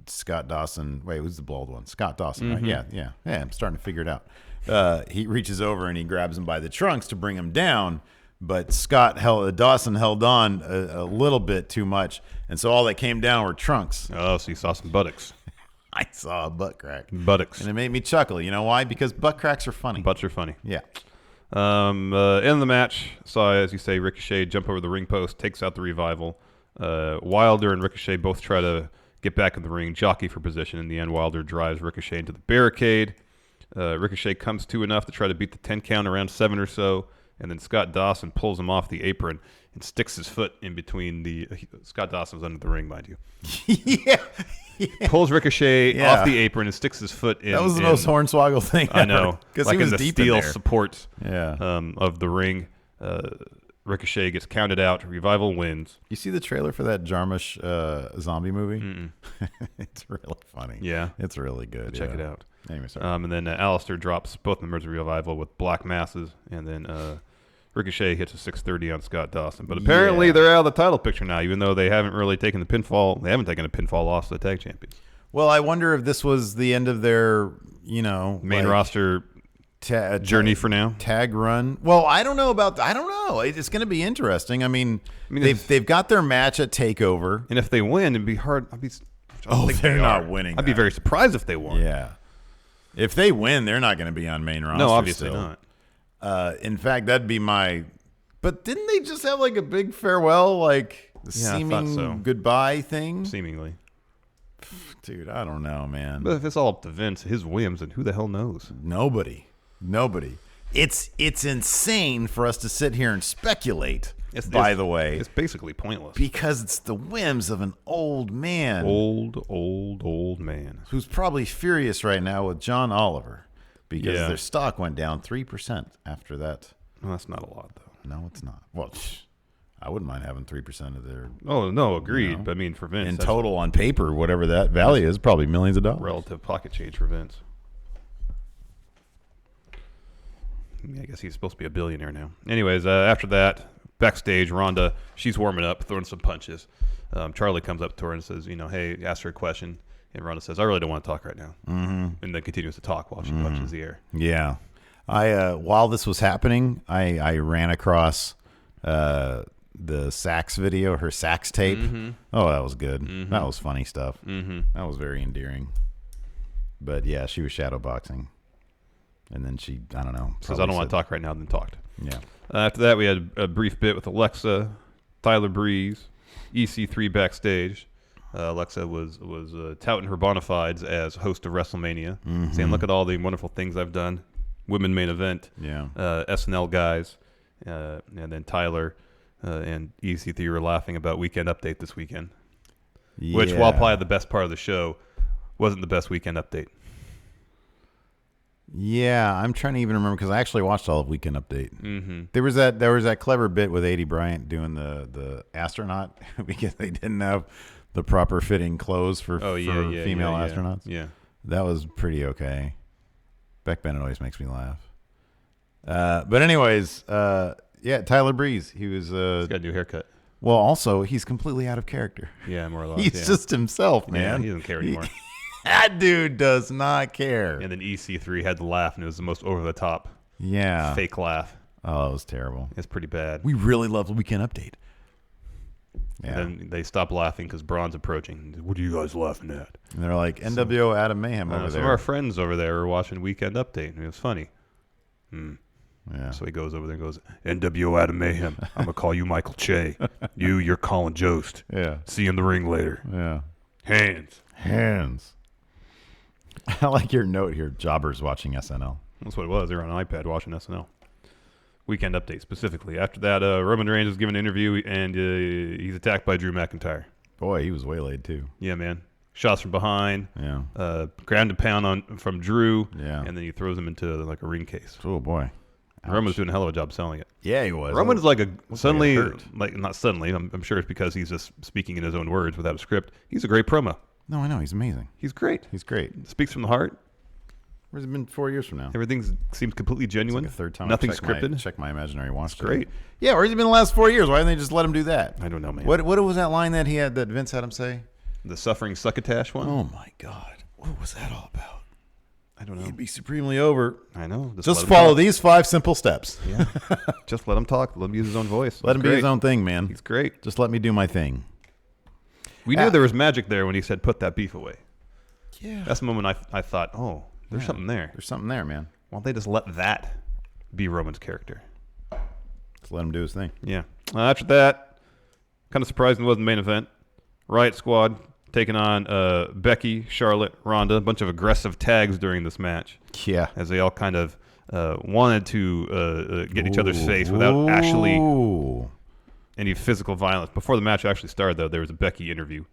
Scott Dawson. Wait, who's the bald one? Scott Dawson, right? Yeah. I'm starting to figure it out. He reaches over and he grabs him by the trunks to bring him down, but Dawson held on a little bit too much, and so all that came down were trunks.
Oh, so you saw some buttocks.
I saw a butt crack.
Buttocks.
And it made me chuckle. You know why? Because butt cracks are funny.
Butts are funny.
Yeah.
In the match, saw, as you say, Ricochet jump over the ring post, takes out the Revival. Wilder and Ricochet both try to get back in the ring, jockey for position. In the end, Wilder drives Ricochet into the barricade. Ricochet comes to enough to try to beat the 10 count around 7 or so, and then Scott Dawson pulls him off the apron and sticks his foot in between the... Scott Dawson's under the ring, mind you.
Yeah.
Pulls Ricochet off the apron and sticks his foot in.
That was the most hornswoggle thing ever.
I know.
Because
like
he was
in the
deep
steel
in there.
supports
Yeah.
of the ring. Ricochet gets counted out. Revival wins.
You see the trailer for that Jarmusch zombie movie? It's really funny.
Yeah.
It's really good.
Check it out.
Anyway, sorry.
And then Alistair drops both members of Revival with black masses. And then Ricochet hits a 630 on Scott Dawson. But apparently they're out of the title picture now, even though they haven't really taken the pinfall. They haven't taken a pinfall loss to the tag champions.
Well, I wonder if this was the end of their, main
roster journey for now.
Tag run. Well, I don't know. It's going to be interesting. I mean they've got their match at TakeOver,
and if they win, it'd be hard.
They're not winning.
I'd be very surprised if they won.
Yeah, if they win, they're not going to be on main roster.
No, obviously
still.
not.
In fact, that'd be my. But didn't they just have like a big farewell, seeming goodbye thing?
Seemingly.
Dude, I don't know, man.
But if it's all up to Vince, his whims, then who the hell knows?
Nobody. It's insane for us to sit here and speculate. By the way,
it's basically pointless
because it's the whims of an old man,
old man,
who's probably furious right now with John Oliver because their stock went down 3% after that.
Well, that's not a lot, though.
No, it's not. Well, I wouldn't mind having 3% of their.
Oh no, agreed. But I mean, for Vince,
In total, on paper, whatever that value is, probably millions of dollars.
relative pocket change for Vince. I guess he's supposed to be a billionaire now. Anyways, after that, backstage, Ronda, she's warming up, throwing some punches. Charlie comes up to her and says, hey, ask her a question. And Ronda says, I really don't want to talk right now. And then continues to talk while she punches the air.
Yeah. While this was happening, I ran across the sax video, her sax tape. Oh, that was good. That was funny stuff. That was very endearing. But yeah, she was shadowboxing. And then she, I don't know.
Says, I don't want to talk right now, then talked.
Yeah.
After that, we had a brief bit with Alexa, Tyler Breeze, EC3 backstage. Alexa was touting her bona fides as host of Wrestlemania, saying, look at all the wonderful things I've done. Women main event.
Yeah.
SNL guys. And then Tyler and EC3 were laughing about Weekend Update this weekend.
Yeah.
Which, while probably the best part of the show, wasn't the best Weekend Update.
Yeah, I'm trying to even remember because I actually watched all of Weekend Update. There was that clever bit with A.D. Bryant doing the astronaut because they didn't have the proper fitting clothes for female astronauts.
Yeah,
that was pretty okay. Beck Bennett always makes me laugh. But anyways, Tyler Breeze. He's
got a new haircut.
Well, also he's completely out of character.
Yeah, more or less.
He's just himself, man.
Yeah, he doesn't care anymore.
That dude does not care.
And then EC3 had to laugh, and it was the most over-the-top fake laugh.
Oh, it was terrible.
It's pretty bad.
We really love the Weekend Update. Yeah.
And then they stopped laughing because Braun's approaching. What are you guys laughing at?
And they're like, NWO Adam Mayhem over there.
Some of our friends over there were watching Weekend Update, and it was funny.
Yeah.
So he goes over there and goes, NWO Adam Mayhem, I'm going to call you Michael Che. You're Colin Jost.
Yeah.
See you in the ring later.
Yeah.
Hands.
I like your note here. Jobbers watching SNL.
That's what it was. They were on an iPad watching SNL. Weekend Update specifically. After that, Roman Reigns was given an interview, and he's attacked by Drew McIntyre.
Boy, he was waylaid too.
Yeah, man. Shots from behind.
Yeah.
Ground and pound from Drew.
Yeah.
And then he throws him into like a ring case.
Oh boy. Ouch.
Roman was doing a hell of a job selling it.
Yeah, he was.
Roman's like not suddenly. I'm sure it's because he's just speaking in his own words without a script. He's a great promo.
No, I know. He's amazing.
He's great. Speaks from the heart.
Where's it been 4 years from now?
Everything seems completely genuine.
It's like a third time.
Nothing scripted.
Check my imaginary watch.
It's great.
Yeah, where's it been the last 4 years? Why didn't they just let him do that?
I don't know, man.
What was that line that Vince had him say?
The suffering succotash one?
Oh my God. What was that all about?
I don't know.
He'd be supremely over.
I know.
Just follow these 5 simple steps.
Yeah. Just let him talk. Let him use his own voice.
Let him be his own thing, man.
He's great.
Just let me do my thing.
We knew there was magic there when he said, put that beef away.
Yeah.
That's the moment I thought, oh, there's something there.
There's something there, man.
Why don't they just let that be Roman's character?
Just let him do his thing.
Yeah. After that, kind of surprising it wasn't the main event. Riot Squad taking on Becky, Charlotte, Ronda, a bunch of aggressive tags during this match.
Yeah.
As they all kind of wanted to get each other's face without actually any physical violence. Before the match actually started, though, there was a Becky interview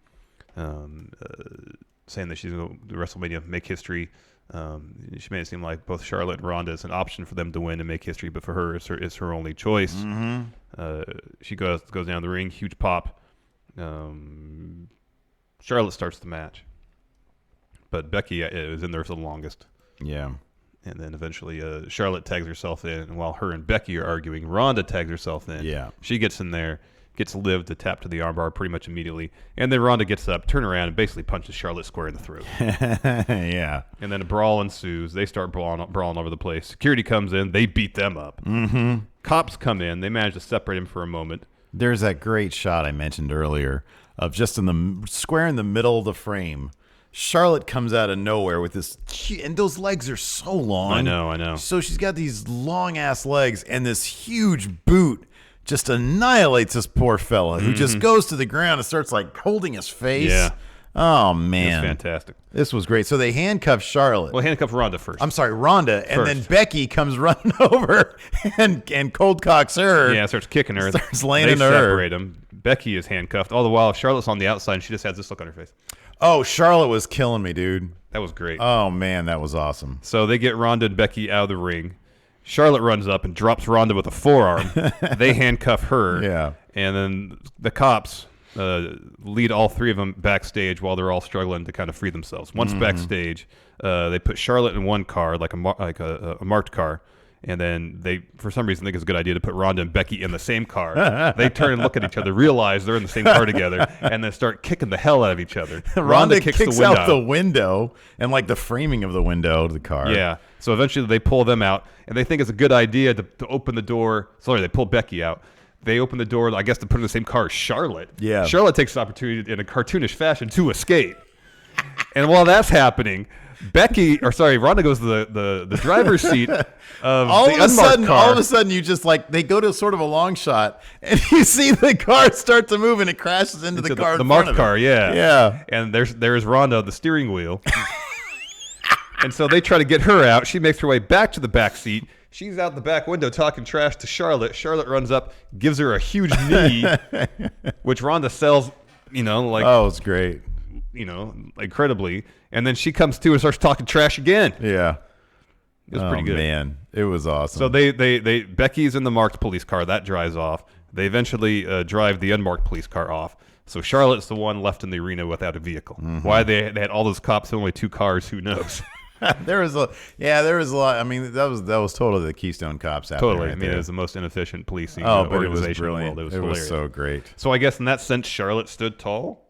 saying that she's going to WrestleMania make history. She made it seem like both Charlotte and Ronda is an option for them to win and make history, but for her, it's her only choice. She goes down the ring, huge pop. Charlotte starts the match, but Becky is in there for the longest.
Yeah.
And then eventually Charlotte tags herself in, and while her and Becky are arguing, Ronda tags herself in.
Yeah.
She gets in there, gets Liv to tap to the armbar pretty much immediately, and then Ronda gets up, turn around, and basically punches Charlotte square in the throat.
Yeah.
And then a brawl ensues. They start brawling over the place. Security comes in. They beat them up. Cops come in. They manage to separate him for a moment.
There's that great shot I mentioned earlier of just in the square in the middle of the frame. Charlotte comes out of nowhere with this, and those legs are so long.
I know.
So she's got these long-ass legs, and this huge boot just annihilates this poor fella who just goes to the ground and starts like holding his face.
Yeah.
Oh, man.
It's fantastic.
This was great. So they handcuff Charlotte.
Well, handcuff Ronda first.
I'm sorry, Ronda, and then Becky comes running over and cold cocks her.
Yeah, starts kicking her.
Starts laying
they
into her.
separate them. Becky is handcuffed. All the while, Charlotte's on the outside, and she just has this look on her face.
Oh, Charlotte was killing me, dude.
That was great.
Oh, man, that was awesome.
So they get Ronda and Becky out of the ring. Charlotte runs up and drops Ronda with a forearm. They handcuff her.
Yeah.
And then the cops lead all three of them backstage while they're all struggling to kind of free themselves. Once backstage, they put Charlotte in one car, like a marked car. And then they, for some reason, think it's a good idea to put Ronda and Becky in the same car. They turn and look at each other, realize they're in the same car together, and then start kicking the hell out of each other.
Ronda kicks out the window and like the framing of the window of the car.
Yeah. So eventually they pull them out, and they think it's a good idea to open the door. Sorry, they pull Becky out. They open the door, I guess, to put her in the same car as Charlotte.
Yeah.
Charlotte takes the opportunity in a cartoonish fashion to escape. And while that's happening, Ronda goes to the driver's seat of the unmarked car.
All of a sudden, you just like they go to sort of a long shot, and you see the car start to move, and it crashes into the car.
The marked car, yeah,
yeah.
And there's Ronda, the steering wheel, and so they try to get her out. She makes her way back to the back seat. She's out the back window talking trash to Charlotte. Charlotte runs up, gives her a huge knee, which Ronda sells.
It's great.
Incredibly. And then she comes to and starts talking trash again.
Yeah.
It was pretty good.
Man, it was awesome.
So Becky's in the marked police car. That drives off. They eventually drive the unmarked police car off. So Charlotte's the one left in the arena without a vehicle. Why they had all those cops, only 2 cars, who knows?
there was a lot. I mean, that was totally the Keystone Cops out
totally.
there.
It was the most inefficient policing
but
organization
it was
in the world.
brilliant. It was so great.
So I guess in that sense, Charlotte stood tall.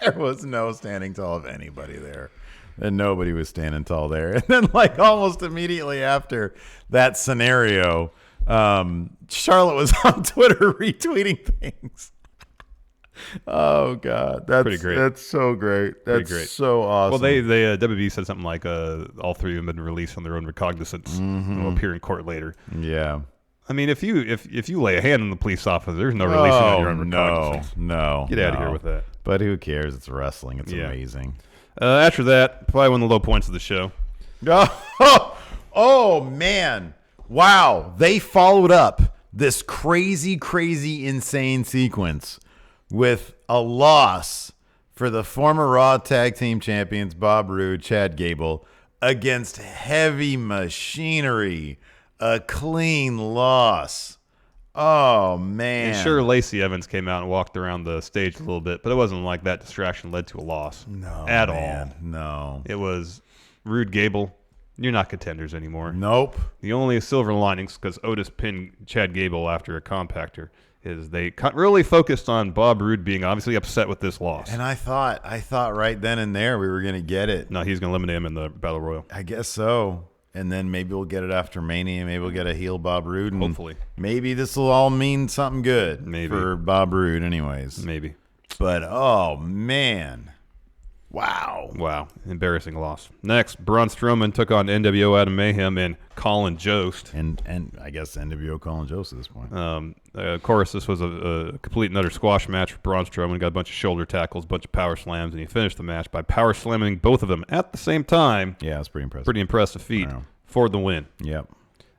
There was no standing tall of anybody there. And nobody was standing tall there. And then, like, almost immediately after that scenario, Charlotte was on Twitter retweeting things. Oh, God. That's
pretty great.
That's so great. That's
great.
So awesome.
Well, they WWE said something like all 3 of them have been released on their own recognizance and will appear in court later.
Yeah.
I mean, if you lay a hand on the police officer, there's no releasing on your own recognizance.
No.
Get out of here with that.
But who cares? It's wrestling. It's amazing.
After that, probably one of the low points of the show.
Oh, man. Wow. They followed up this crazy, insane sequence with a loss for the former Raw Tag Team Champions Bob Roode, Chad Gable, against Heavy Machinery. A clean loss. Oh, man.
And sure, Lacey Evans came out and walked around the stage a little bit, but it wasn't like that distraction led to a loss.
No,
at
man.
all.
No.
It was Rude Gable. You're not contenders anymore.
Nope.
The only silver linings, because Otis pinned Chad Gable after a compactor, is they really focused on Bob Roode being obviously upset with this loss.
And I thought right then and there we were going to get it.
No, he's going to eliminate him in the Battle Royal.
I guess so. And then maybe we'll get it after Mania. Maybe we'll get a heel Bob Roode. And
hopefully.
Maybe this will all mean something good for Bob Roode anyways.
Maybe.
But, oh, man. Wow.
Embarrassing loss. Next, Braun Strowman took on NWO Adam Mayhem and Colin Jost.
And I guess NWO Colin Jost at this point.
Of course, this was a complete and utter squash match for Braun Strowman. Got a bunch of shoulder tackles, a bunch of power slams, and he finished the match by power slamming both of them at the same time.
Yeah, it's pretty impressive.
Pretty impressive feat for the win.
Yep.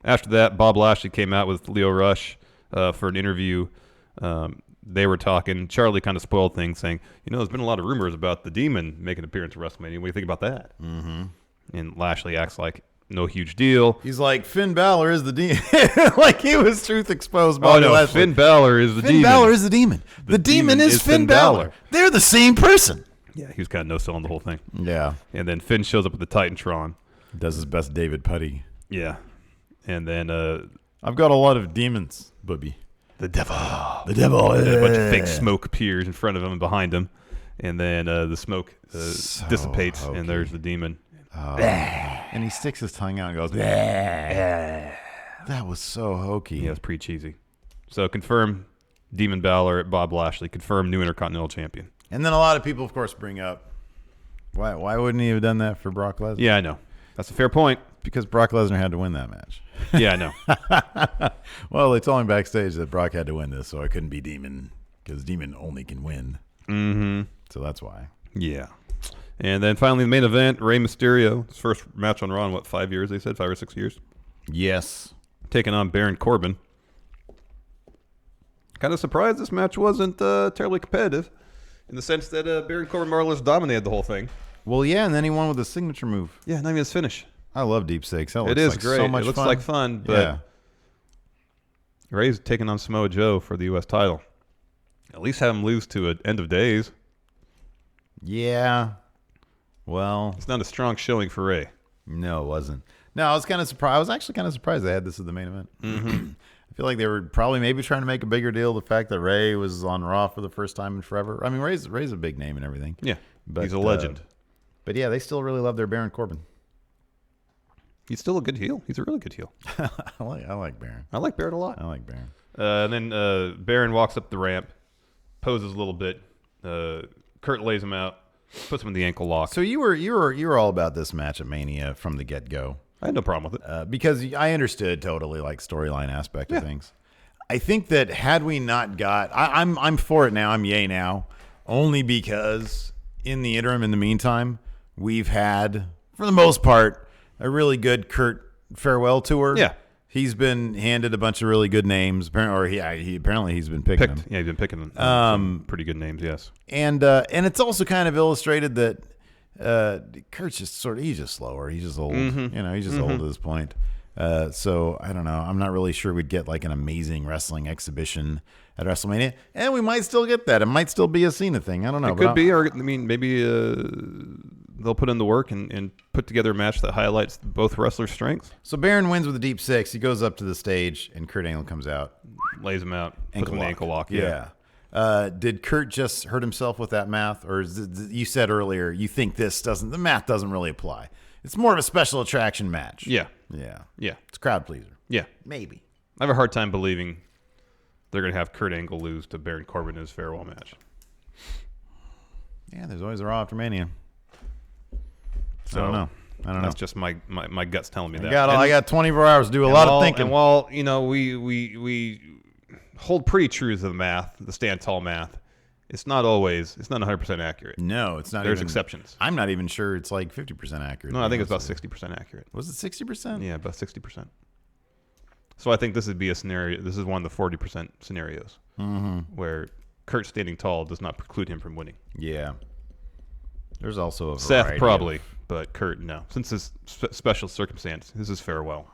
After that, Bob Lashley came out with Leo Rush for an interview. They were talking. Charlie kind of spoiled things, saying, there's been a lot of rumors about the Demon making an appearance at WrestleMania. What do you think about that? Mm-hmm. And Lashley acts like no huge deal.
He's like, Finn Balor is the Demon. Like he was Truth Exposed. Lashley.
Finn Balor is the Demon.
Finn Balor is the Demon. The demon is Finn Balor. They're the same person.
Yeah, he was kind of no-selling the whole thing.
Yeah.
And then Finn shows up with the Titantron.
Does his best David Putty.
Yeah. And then...
I've got a lot of demons, Bubby.
The devil.
The devil.
And a bunch of fake smoke appears in front of him and behind him. And then the smoke dissipates, hokey. And there's the demon.
And he sticks his tongue out and goes, that was so hokey.
Yeah, it's pretty cheesy. So confirm Demon Balor at Bob Lashley. Confirm new Intercontinental Champion.
And then a lot of people, of course, bring up, why wouldn't he have done that for Brock Lesnar?
Yeah, I know. That's a fair point.
Because Brock Lesnar had to win that match.
Yeah, I know.
Well, they told him backstage that Brock had to win this, so it couldn't be Demon, because Demon only can win.
Mm-hmm.
So that's why.
Yeah. And then finally the main event, Rey Mysterio. His first match on Raw in, 5 years, they said? 5 or 6 years?
Yes.
Taking on Baron Corbin. Kind of surprised this match wasn't terribly competitive, in the sense that Baron Corbin more or less dominated the whole thing.
Well, yeah, and then he won with a signature move.
Yeah, not even his finish.
I love Deep Six. That
It
looks
is
like
great.
so much
it looks
fun.
like fun, but Rey's taking on Samoa Joe for the U.S. title. At least have him lose to an End of Days.
Yeah. Well,
It's not a strong showing for Rey.
no, it wasn't. No, I was kind of surprised. I was actually kind of surprised they had this as the main event.
Mm-hmm.
I feel like they were probably maybe trying to make a bigger deal of the fact that Rey was on Raw for the first time in forever. I mean, Rey's a big name and everything.
Yeah,
But,
he's a legend.
But yeah, they still really love their Baron Corbin.
He's still a good heel. He's a really good heel.
I like Baron.
I like Barrett a lot.
I like Baron.
And then Baron walks up the ramp, poses a little bit. Kurt lays him out, puts him in the ankle lock.
So you were all about this match at Mania from the get-go.
I had no problem with it.
Because I understood totally like storyline aspect of things. I think that had we not got, I'm for it now. I'm yay now, only because in the interim, in the meantime, we've had for the most part a really good Kurt farewell tour.
Yeah.
He's been handed a bunch of really good names, apparently he's been picking them.
Yeah, he's been picking some pretty good names. Yes,
and it's also kind of illustrated that Kurt's he's just slower. He's just old.
Mm-hmm.
He's just old at this point. So I don't know. I'm not really sure we'd get like an amazing wrestling exhibition at WrestleMania, and we might still get that. It might still be a Cena thing. I don't know.
it could be, or I mean, maybe they'll put in the work and put together a match that highlights both wrestlers' strengths.
So Baron wins with a deep six. He goes up to the stage, and Kurt Angle comes out,
Lays him out, puts him in the ankle lock.
Yeah. Did Kurt just hurt himself with that math, or you said earlier you think the math doesn't really apply? It's more of a special attraction match.
Yeah.
It's a crowd pleaser.
Yeah.
Maybe.
I have a hard time believing they're going to have Kurt Angle lose to Baron Corbin in his farewell match.
Yeah, there's always a Raw after Mania.
So,
I don't know.
That's just my guts telling me that.
I got 24 hours to do a lot of thinking.
And while we hold pretty true to the math, the stand tall math, it's not 100% accurate.
No, it's not.
There's
even,
exceptions.
I'm not even sure it's like 50% accurate.
No, I think it's about 60% accurate.
Was it 60%?
Yeah, about 60%. So I think this would be a scenario. This is one of the 40% scenarios where Kurt standing tall does not preclude him from winning.
Yeah. There's also a
Seth probably, but Kurt no. Since this special circumstance, this is farewell.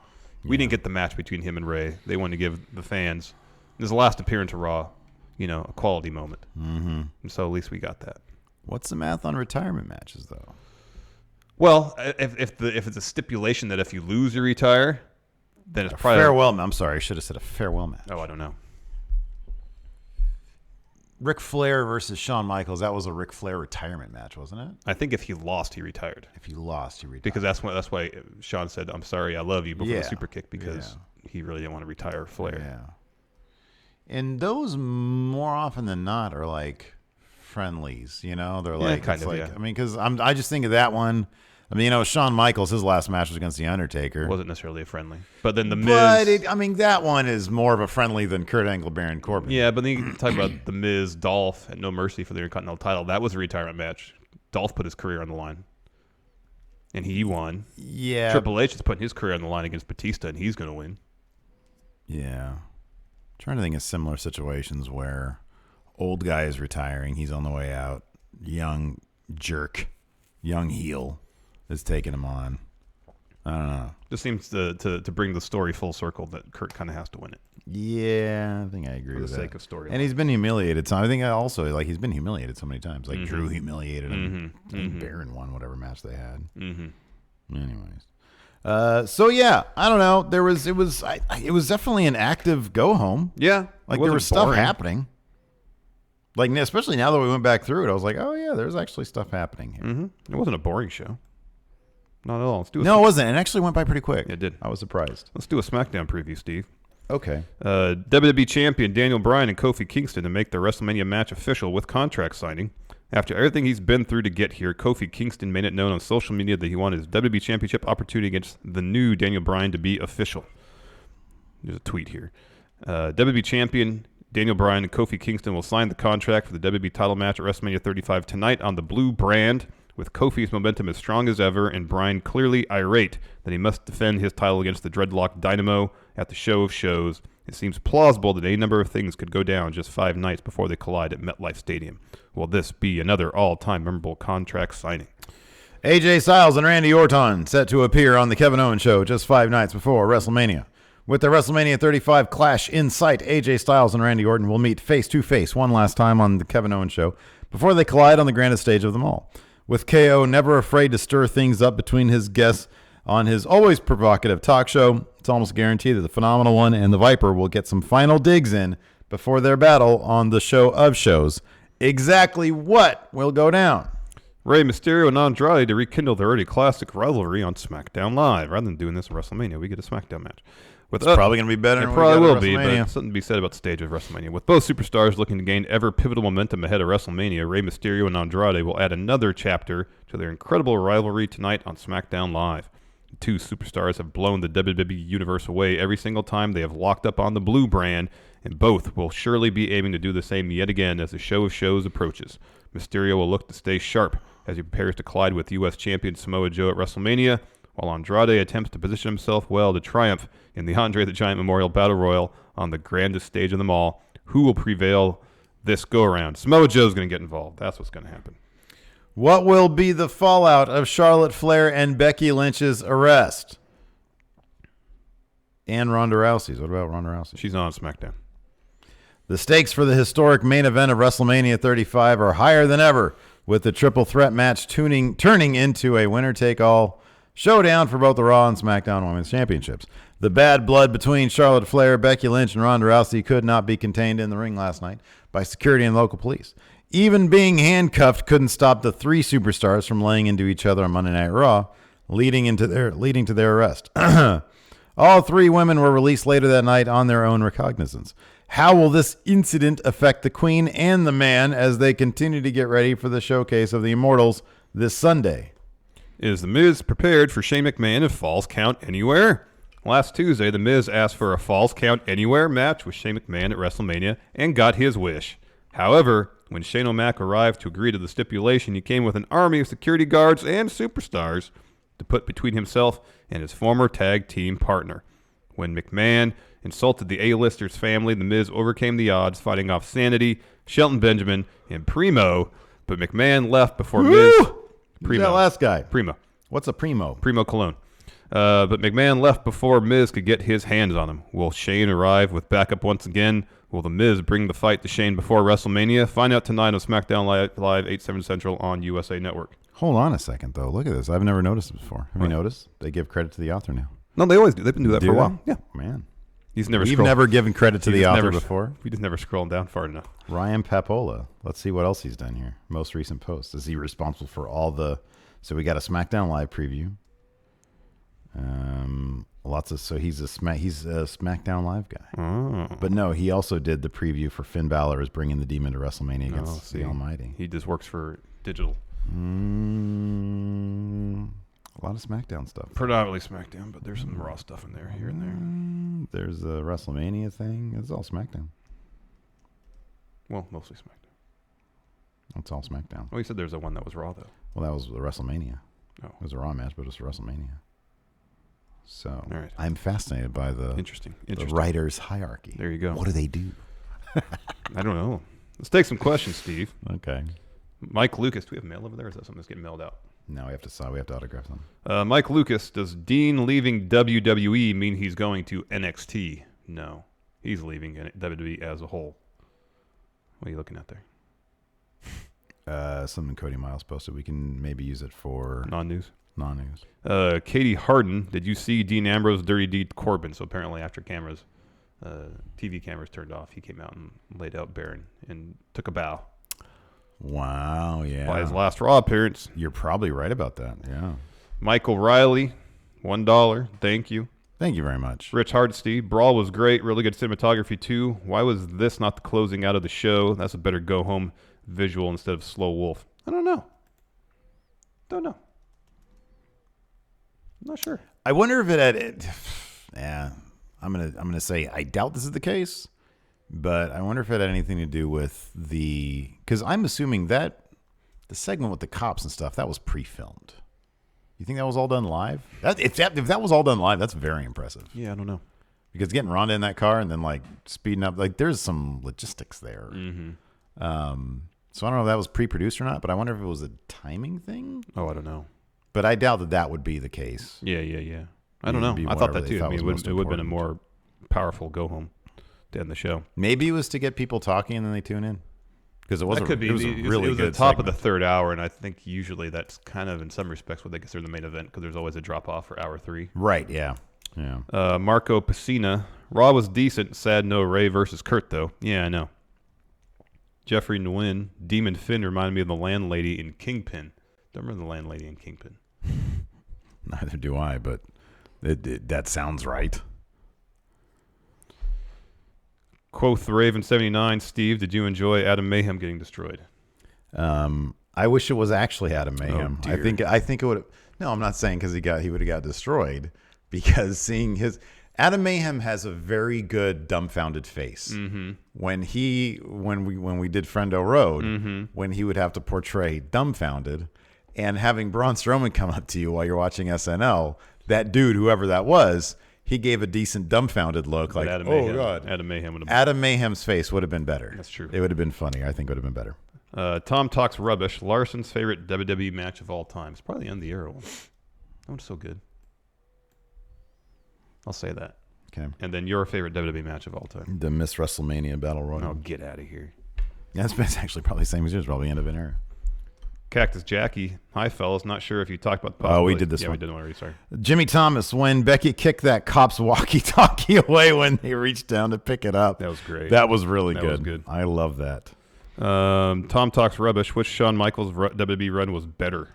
We didn't get the match between him and Rey. They wanted to give the fans his last appearance to Raw, a quality moment. Mm-hmm. And so at least we got that.
What's the math on retirement matches, though?
Well, if it's a stipulation that if you lose, you retire, then it's probably
farewell. I'm sorry, I should have said a farewell match.
Oh, I don't know.
Ric Flair versus Shawn Michaels. That was a Ric Flair retirement match, wasn't it?
I think if he lost, he retired.
If he lost, he retired.
Because that's why Shawn said, "I'm sorry, I love you," before the super kick, because he really didn't want to retire Flair.
Yeah. And those more often than not are like friendlies. They're like
kind of.
like,
Yeah.
I mean, because I just think of that one. I mean, Shawn Michaels, his last match was against The Undertaker.
Wasn't necessarily a friendly. But then The Miz...
But, that one is more of a friendly than Kurt Angle, Baron Corbin.
Yeah, but then you can talk about The Miz, Dolph, at No Mercy for the Intercontinental title. That was a retirement match. Dolph put his career on the line. And he won.
Yeah.
Triple H is putting his career on the line against Batista, and he's going to win.
Yeah. I'm trying to think of similar situations where old guy is retiring. He's on the way out. Young jerk. Young heel is taking him on. I don't know.
Just seems to bring the story full circle that Kurt kind of has to win it.
Yeah, I think I agree with that.
For the sake of story.
And he's been humiliated. So I think he's been humiliated so many times. Like Drew humiliated him. And Baron won whatever match they had. Anyways. So yeah, I don't know. It was definitely an active go home.
Yeah.
Like there was stuff happening. Like especially now that we went back through it, I was like, oh yeah, there's actually stuff happening here.
It wasn't a boring show. Not at all.
No, it wasn't. It actually went by pretty quick.
It did.
I was surprised.
Let's do a SmackDown preview, Steve.
Okay.
WWE Champion Daniel Bryan and Kofi Kingston to make their WrestleMania match official with contract signing. After everything he's been through to get here, Kofi Kingston made it known on social media that he wanted his WWE Championship opportunity against the new Daniel Bryan to be official. There's a tweet here. WWE Champion Daniel Bryan and Kofi Kingston will sign the contract for the WWE title match at WrestleMania 35 tonight on the blue brand, with Kofi's momentum as strong as ever and Bryan clearly irate that he must defend his title against the Dreadlock Dynamo at the show of shows. It seems plausible that any number of things could go down just 5 nights before they collide at MetLife Stadium. Will this be another all-time memorable contract signing?
AJ Styles and Randy Orton set to appear on the Kevin Owens Show just 5 nights before WrestleMania. With the WrestleMania 35 clash in sight, AJ Styles and Randy Orton will meet face-to-face one last time on the Kevin Owens Show before they collide on the grandest stage of them all. With KO never afraid to stir things up between his guests on his always provocative talk show, it's almost guaranteed that the Phenomenal One and the Viper will get some final digs in before their battle on the show of shows. Exactly what will go down?
Rey Mysterio and Andrade to rekindle their already classic rivalry on SmackDown Live. Rather than doing this at WrestleMania, we get a SmackDown match.
It's probably going to be better.
It probably will be, but something to be said about the stage of WrestleMania. With both superstars looking to gain ever pivotal momentum ahead of WrestleMania, Rey Mysterio and Andrade will add another chapter to their incredible rivalry tonight on SmackDown Live. The two superstars have blown the WWE Universe away every single time they have locked up on the blue brand, and both will surely be aiming to do the same yet again as the show of shows approaches. Mysterio will look to stay sharp as he prepares to collide with U.S. champion Samoa Joe at WrestleMania, while Andrade attempts to position himself well to triumph in the Andre the Giant Memorial Battle Royal on the grandest stage of them all. Who will prevail this go-around? Samoa Joe's going to get involved. That's what's going to happen.
What will be the fallout of Charlotte Flair and Becky Lynch's arrest? And Ronda Rousey's. What about Ronda Rousey?
She's on SmackDown.
The stakes for the historic main event of WrestleMania 35 are higher than ever, with the triple threat match turning into a winner-take-all showdown for both the Raw and SmackDown Women's Championships. The bad blood between Charlotte Flair, Becky Lynch, and Ronda Rousey could not be contained in the ring last night by security and local police. Even being handcuffed couldn't stop the three superstars from laying into each other on Monday Night Raw, leading to their arrest. All three women were released later that night on their own recognizance. How will this incident affect the Queen and the Man as they continue to get ready for the showcase of the Immortals this Sunday?
Is The Miz prepared for Shane McMahon if Falls Count Anywhere? Last Tuesday, The Miz asked for a Falls Count Anywhere match with Shane McMahon at WrestleMania and got his wish. However, when Shane O'Mac arrived to agree to the stipulation, he came with an army of security guards and superstars to put between himself and his former tag team partner. When McMahon insulted the A-lister's family, The Miz overcame the odds, fighting off Sanity, Shelton Benjamin, and Primo, but McMahon left before Miz...
Who's that last guy?
Primo.
What's a Primo?
Primo Cologne. But McMahon left before Miz could get his hands on him. Will Shane arrive with backup once again? Will The Miz bring the fight to Shane before WrestleMania? Find out tonight on SmackDown Live 8/7 Central on USA Network.
Hold on a second, though. Look at this. I've never noticed it before. Have you noticed? They give credit to the author now.
No, they always do. They've been doing that for a while. Yeah.
Man.
We've
never given credit to the author before.
We just never scrolled down far enough.
Ryan Papola. Let's see what else he's done here. Most recent post. Is he responsible for all the... So we got a SmackDown Live preview. So he's a SmackDown Live guy.
Oh.
But no, he also did the preview for Finn Balor is bringing the Demon to WrestleMania against the Almighty.
He just works for digital.
A lot of SmackDown stuff.
Predominantly SmackDown, but there's some Raw stuff in there, here and there.
There's a WrestleMania thing. It's all SmackDown.
Well, mostly SmackDown.
It's all SmackDown.
Oh, you said there's a one that was Raw, though.
Well, that was the WrestleMania.
Oh.
It was a Raw match, but it was WrestleMania. So
all right.
I'm fascinated by the writer's hierarchy.
There you go.
What do they do?
I don't know. Let's take some questions, Steve.
Okay.
Mike Lucas. Do we have mail over there, or is that something that's getting mailed out?
No, we have to autograph them.
Mike Lucas, does Dean leaving WWE mean he's going to NXT? No. He's leaving WWE as a whole. What are you looking at there?
Something Cody Miles posted. We can maybe use it for
non-news.
Katie
Harden, did you see Dean Ambrose dirty deed Corbin? So apparently after TV cameras turned off, he came out and laid out Baron and took a bow.
Wow, yeah.
By his last Raw appearance.
You're probably right about that, yeah.
Michael Riley, $1. Thank you.
Thank you very much.
Rich Hardesty, Brawl was great. Really good cinematography, too. Why was this not the closing out of the show? That's a better go-home visual instead of Slow Wolf. I don't know. I'm not sure.
I wonder if it had... Yeah, I'm gonna say I doubt this is the case, but I wonder if it had anything to do with the... Because I'm assuming that the segment with the cops and stuff, that was pre-filmed. You think that was all done live? If that was all done live, that's very impressive.
Yeah, I don't know.
Because getting Ronda in that car and then like speeding up, like there's some logistics there.
Mm-hmm.
So I don't know if that was pre-produced or not, but I wonder if it was a timing thing.
Oh, I don't know.
But I doubt that would be the case.
Yeah. I don't know. I thought that too. I mean, it would have been a more powerful go home to end the show.
Maybe it was to get people talking and then they tune in. Because it was
It was
really good
the top
segment.
of the third hour, and I think usually that's kind of, in some respects, what they consider the main event because there's always a drop-off for hour 3.
Right, yeah.
Marco Pacina. Raw was decent. Sad no Ray versus Kurt, though. Yeah, I know. Jeffrey Nguyen. Demon Finn reminded me of the landlady in Kingpin. Don't remember the landlady in Kingpin.
Neither do I, but that sounds right.
Quoth Raven 79. Steve, did you enjoy Adam Mayhem getting destroyed?
I wish it was actually Adam Mayhem.
Oh,
I think it would. No, I'm not saying because he would have got destroyed, because seeing Adam Mayhem has a very good dumbfounded face. Mm-hmm. When we did Friendo Road, when he would have to portray dumbfounded, and having Braun Strowman come up to you while you're watching SNL, that dude, whoever that was, he gave a decent dumbfounded look, like, oh God.
Adam Mayhem would have.
Adam Mayhem's face would have been better.
That's true.
It would have been funnier. I think it would have been better.
Tom talks rubbish. Larson's favorite WWE match of all time. It's probably the end of the era one. That one's so good. I'll say that.
Okay.
And then your favorite WWE match of all time.
The Miss WrestleMania Battle Royal.
Oh, get out of here.
Yeah, it's actually probably the same as yours. Probably end of an era.
Cactus Jackie. Hi, fellas. Not sure if you talked about the
Oh, we did this
one.
one.
We did one already. Sorry.
Jimmy Thomas, when Becky kicked that cop's walkie-talkie away when they reached down to pick it up.
That was great.
That was really
That
good.
was good.
I love that.
Tom talks rubbish. Which Shawn Michaels WWE run was better?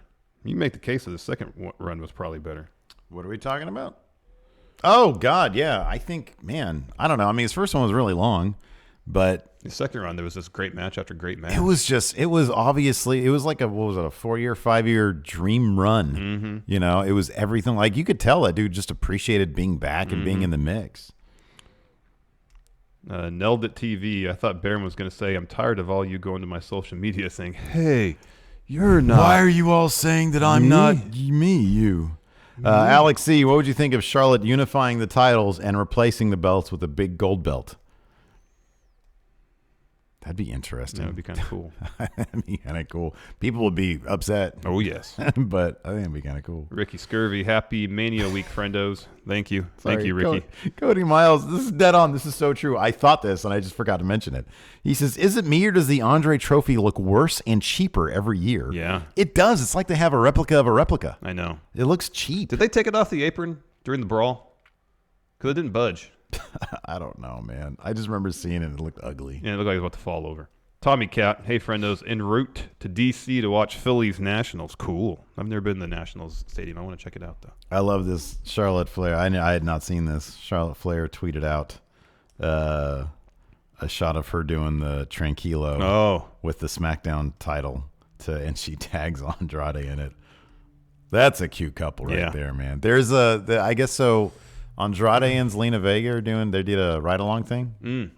You make the case that the second run was probably better.
What are we talking about? Oh, God, yeah. I think, man, I don't know. I mean, his first one was really long, but
The second run, there was this great match after great match.
it was obviously, it was like a 4-year, 5-year dream run.
Mm-hmm.
You know, it was everything. Like, you could tell that dude just appreciated being back and being in the mix.
Neld at TV. I thought Baron was going to say, I'm tired of all you going to my social media saying, hey, you're not.
Why are you all saying that I'm not me, you? Alex C., what would you think of Charlotte unifying the titles and replacing the belts with a big gold belt? That'd be interesting.
That would be kind of cool.
That'd be kind of cool. People would be upset.
Oh, yes.
But I think it'd be kind of cool.
Ricky Scurvy. Happy Mania Week, friendos. Thank you.
Sorry,
Thank you, Ricky.
Cody Miles, this is dead on. This is so true. I thought this, and I just forgot to mention it. He says, is it me or does the Andre Trophy look worse and cheaper every year?
Yeah.
It does. It's like they have a replica of a replica.
I know.
It looks cheap.
Did they take it off the apron during the brawl? Because it didn't budge.
I don't know, man. I just remember seeing it. It looked ugly.
Yeah, it looked like it was about to fall over. Tommy Cat. Hey, friendos. En route to D.C. to watch Phillies Nationals. Cool. I've never been to the Nationals Stadium. I want to check it out, though.
I love this Charlotte Flair. I had not seen this. Charlotte Flair tweeted out a shot of her doing the Tranquilo with the SmackDown title, and she tags Andrade in it. That's a cute couple right there, man. There's I guess so. Andrade and Zelina Vega they did a ride along thing,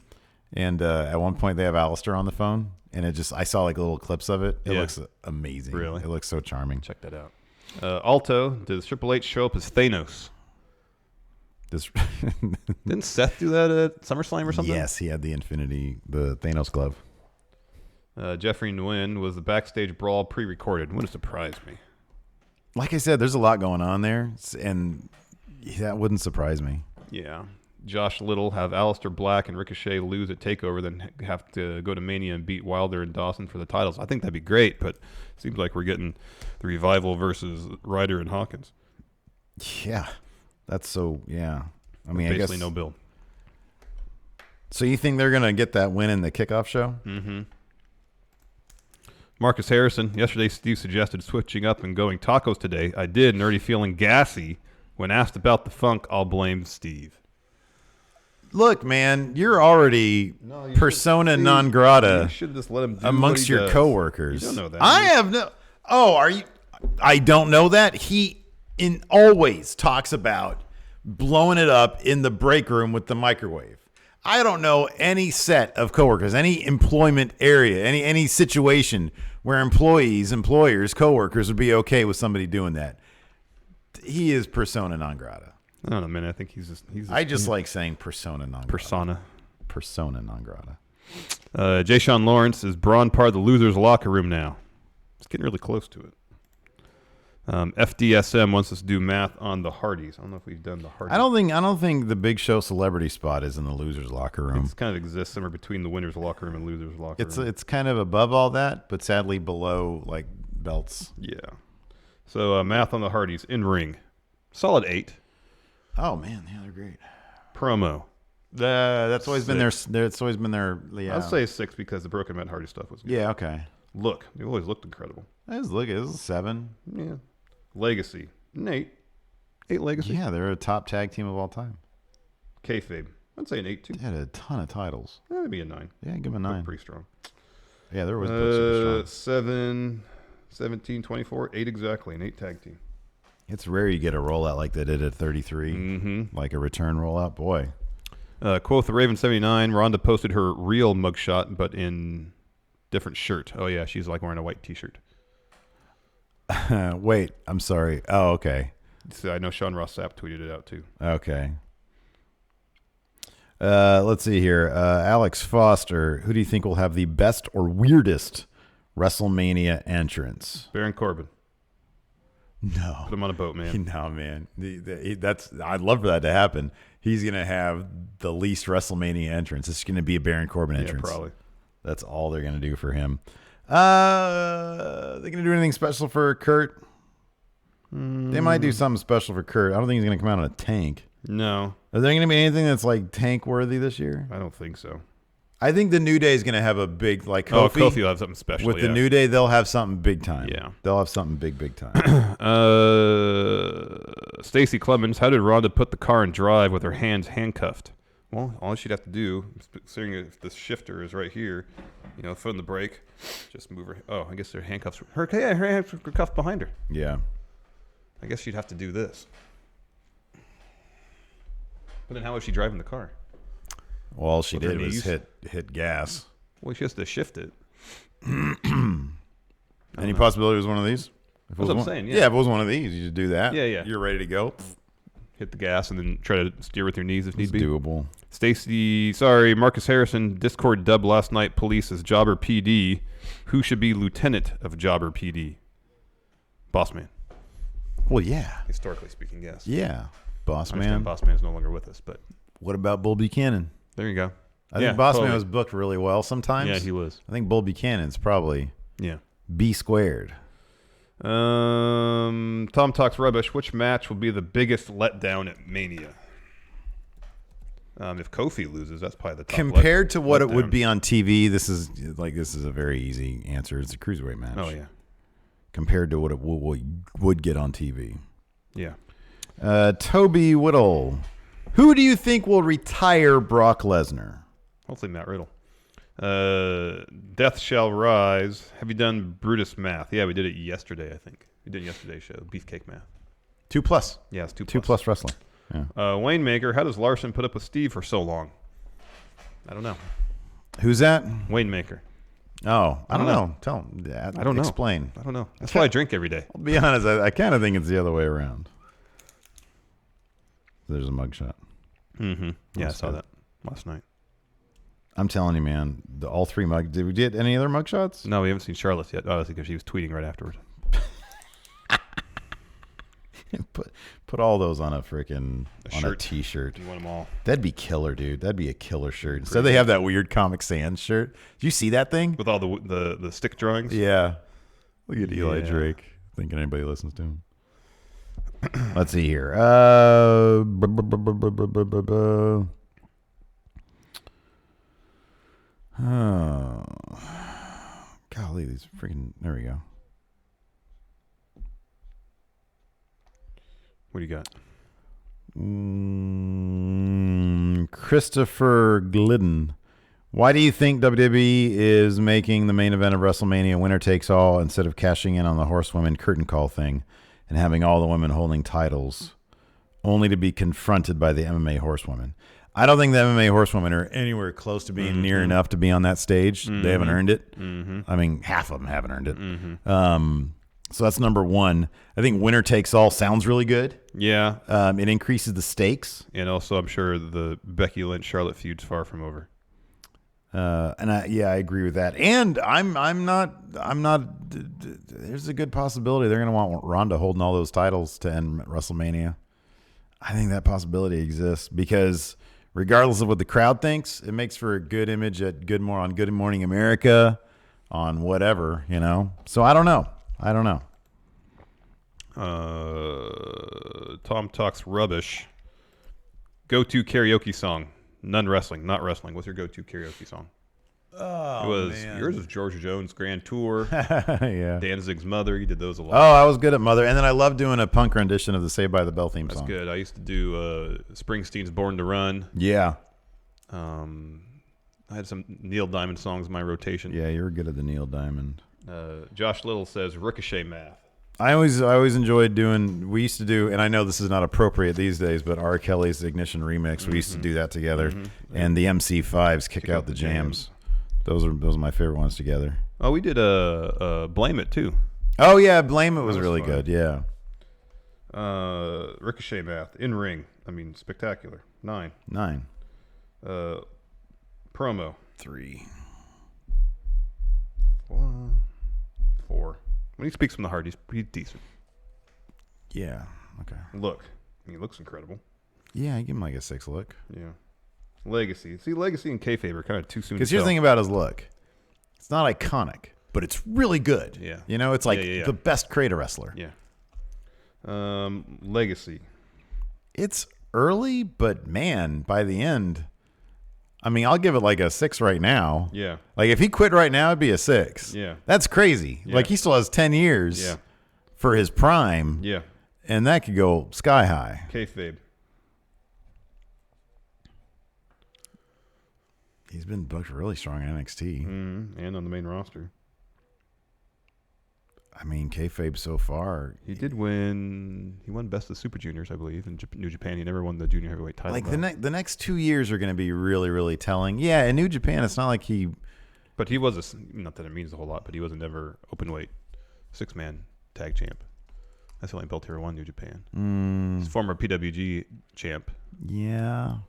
and at one point they have Alistair on the phone, and I saw like little clips of it. It looks amazing.
Really,
it looks so charming.
Check that out. Alto, does Triple H show up as Thanos? Didn't Seth do that at SummerSlam or something?
Yes, he had the Thanos glove.
Jeffrey Nguyen, was the backstage brawl pre-recorded? Wouldn't surprise me.
Like I said, there's a lot going on there, and that wouldn't surprise me.
Yeah. Josh Little, have Aleister Black and Ricochet lose at TakeOver, then have to go to Mania and beat Wilder and Dawson for the titles. I think that'd be great, but it seems like we're getting the Revival versus Ryder and Hawkins.
Yeah. That's so, yeah. I mean,
basically
I guess
no build.
So you think they're going to get that win in the kickoff show?
Mm-hmm. Marcus Harrison, yesterday Steve suggested switching up and going tacos today. I did, and already feeling gassy. When asked about the funk, I'll blame Steve.
Look, man, you're already persona non grata
You should just let him do
amongst
what he
your
does.
coworkers.
You don't know that.
I have no. Oh, are you? I don't know that. He always talks about blowing it up in the break room with the microwave. I don't know any set of coworkers, any employment area, any situation where employers, coworkers would be okay with somebody doing that. He is persona non grata.
I don't know, man. I think he's just
I just like saying persona non grata. Persona non grata.
Jay Sean Lawrence, is Braun part of the losers' locker room now? It's getting really close to it. FDSM wants us to do math on the Hardys. I don't know if we've done the Hardys.
I don't think the Big Show celebrity spot is in the losers' locker room.
It kind of exists somewhere between the winners' locker room and losers' locker room.
It's kind of above all that, but sadly below like belts.
Yeah. So math on the Hardys in ring, solid 8.
Oh man, yeah, they're great.
Promo.
That's always been their. It's always been their. Yeah.
I'll say 6 because the Broken Matt Hardy stuff was good.
Yeah. Okay.
Look, they always looked incredible.
This is a 7.
Yeah. Legacy, an 8. 8 Legacy.
Yeah, they're a top tag team of all time.
Kayfabe, I'd say an 8 too.
They had a ton of titles.
Maybe a 9.
Yeah, give them a 9.
Pretty strong.
Yeah, there was super strong.
7, 17, 24, 8 exactly, an 8 tag team.
It's rare you get a rollout like they did at 33, like a return rollout. Boy.
Quoth the Raven 79. Rhonda posted her real mugshot, but in different shirt. Oh yeah, she's like wearing a white T-shirt.
Wait, I'm sorry. Oh, okay.
So I know Sean Ross Sapp tweeted it out too.
Okay. Let's see here. Alex Foster, who do you think will have the best or weirdest WrestleMania entrance?
Baron Corbin.
No.
Put him on a boat, man.
No, man. I'd love for that to happen. He's going to have the least WrestleMania entrance. It's going to be a Baron Corbin entrance.
Yeah, probably.
That's all they're going to do for him. They going to do anything special for Kurt? They might do something special for Kurt. I don't think he's going to come out on a tank.
No.
Is there going to be anything that's like tank worthy this year?
I don't think so.
I think the New Day is going to have a big, like Kofi.
Oh, Kofi will have something special.
With the New Day, they'll have something big time.
Yeah.
They'll have something big time.
Stacy Clemens, how did Rhonda put the car in drive with her hands handcuffed? Well, all she'd have to do, considering if the shifter is right here, foot on the brake, just move her. Oh, I guess her handcuffs. Her hands were cuffed behind her.
Yeah.
I guess she'd have to do this. But then how was she driving the car?
Well, all she
With her
did was
knees?
hit gas.
Well, she has to shift it.
Any possibility it was one of these?
That's what I'm saying, yeah.
Yeah, if it was one of these, you just do that.
Yeah.
You're ready to go.
Hit the gas and then try to steer with your knees if
It's
need be.
doable.
Marcus Harrison, Discord dub last night, police as Jobber PD. Who should be lieutenant of Jobber PD? Boss Man.
Well, yeah.
Historically speaking, yes.
Yeah. Boss
I understand
Man.
Boss Man is no longer with us, but
What about Bull Buchanan?
there you go.
I think Boss Man was booked really well sometimes.
Yeah, he was.
I think Bull Buchanan's probably
Yeah.
B squared.
Tom Talks Rubbish. Which match will be the biggest letdown at Mania? If Kofi loses, that's probably the top.
Compared to what it
letdown.
would be on TV, this is a very easy answer. It's a cruiserweight match.
Oh yeah.
Compared to what it would get on TV.
Yeah.
Toby Whittle. Who do you think will retire Brock Lesnar?
Hopefully Matt Riddle. Death Shall Rise. Have you done Brutus math? Yeah, we did it yesterday, I think. We did yesterday's show. Beefcake math.
2+.
Yeah, it's 2+.
2+ wrestling. Yeah.
Wayne Maker. How does Larson put up with Steve for so long? I don't know.
Who's that?
Wayne Maker.
Oh, I don't know. Tell him.
I don't know.
Explain.
I don't know. That's why I drink every day.
I'll be honest. I kind of think it's the other way around. There's a mugshot.
Mm-hmm. Yeah,
That's
I saw
good.
that last night.
I'm telling you, man. All 3 mug. Did we get any other mugshots?
No, we haven't seen Charlotte's yet. Obviously, because she was tweeting right afterward.
Put all those on a freaking
shirt.
a t-shirt.
You want them all
That'd be killer, dude. That'd be a killer shirt. Instead, they have that weird Comic Sans shirt. Did you see that thing?
with all the stick drawings.
Yeah. Look at Eli
Yeah.
Drake. Thinking anybody listens to him. Let's see here. Oh, golly, these freaking. There we go.
What do you got?
Christopher Glidden. Why do you think WWE is making the main event of WrestleMania winner takes all instead of cashing in on the horsewomen curtain call thing and having all the women holding titles only to be confronted by the MMA horsewomen? I don't think the MMA horsewomen are anywhere close to being near enough to be on that stage. They haven't earned it. I mean, half of them haven't earned it. So that's number one. I think winner takes all sounds really good.
Yeah.
It increases the stakes.
And also, I'm sure the Becky Lynch Charlotte feud's far from over.
I agree with that. And I'm not. There's a good possibility they're going to want Ronda holding all those titles to end WrestleMania. I think that possibility exists because regardless of what the crowd thinks, it makes for a good image at Good Morning America, on whatever, So I don't know.
Tom talks rubbish. Go-to karaoke song. None wrestling, not wrestling. What's your go-to karaoke song?
Oh,
Yours was George Jones' Grand Tour.
Yeah.
Danzig's Mother. You did those a lot.
Oh, I was good at Mother. And then I love doing a punk rendition of the Saved by the Bell theme song.
That's good. I used to do Springsteen's Born to Run.
Yeah.
I had some Neil Diamond songs in my rotation.
Yeah, you were good at the Neil Diamond.
Josh Little says Ricochet Math.
I always enjoyed doing. We used to do, and I know this is not appropriate these days, but R. Kelly's Ignition remix. We used to do that together, and the MC5s Kick Out the Jams. Those are my favorite ones together.
Oh, we did Blame It too.
Oh yeah, Blame It was really fun. Good. Yeah.
Ricochet Math in ring. I mean, spectacular. 9. Promo.
3.
4. When he speaks from the heart, he's pretty decent.
Yeah. Okay.
Look. He looks incredible.
Yeah, I give him like a 6 look.
Yeah. Legacy. See, Legacy and kayfabe are kind of too soon.
Because here's the thing about his look. It's not iconic, but it's really good.
Yeah.
It's like the best Kratos wrestler.
Yeah. Legacy.
It's early, but man, by the end, I mean, I'll give it like a 6 right now.
Yeah.
Like if he quit right now, it'd be a 6.
Yeah.
That's crazy.
Yeah.
Like he still has 10 years for his prime.
Yeah.
And that could go sky high.
Kayfabe.
He's been booked really strong in NXT.
And on the main roster.
I mean, kayfabe so far.
He won Best of Super Juniors, I believe, in New Japan. He never won the junior heavyweight title.
Like the next 2 years are going to be really, really telling. Yeah, in New Japan, it's not like he.
But he was not that it means a whole lot, but he was a never open weight 6-man tag champ. That's the only belt he ever won New Japan. He's former PWG champ.
Yeah.
I'm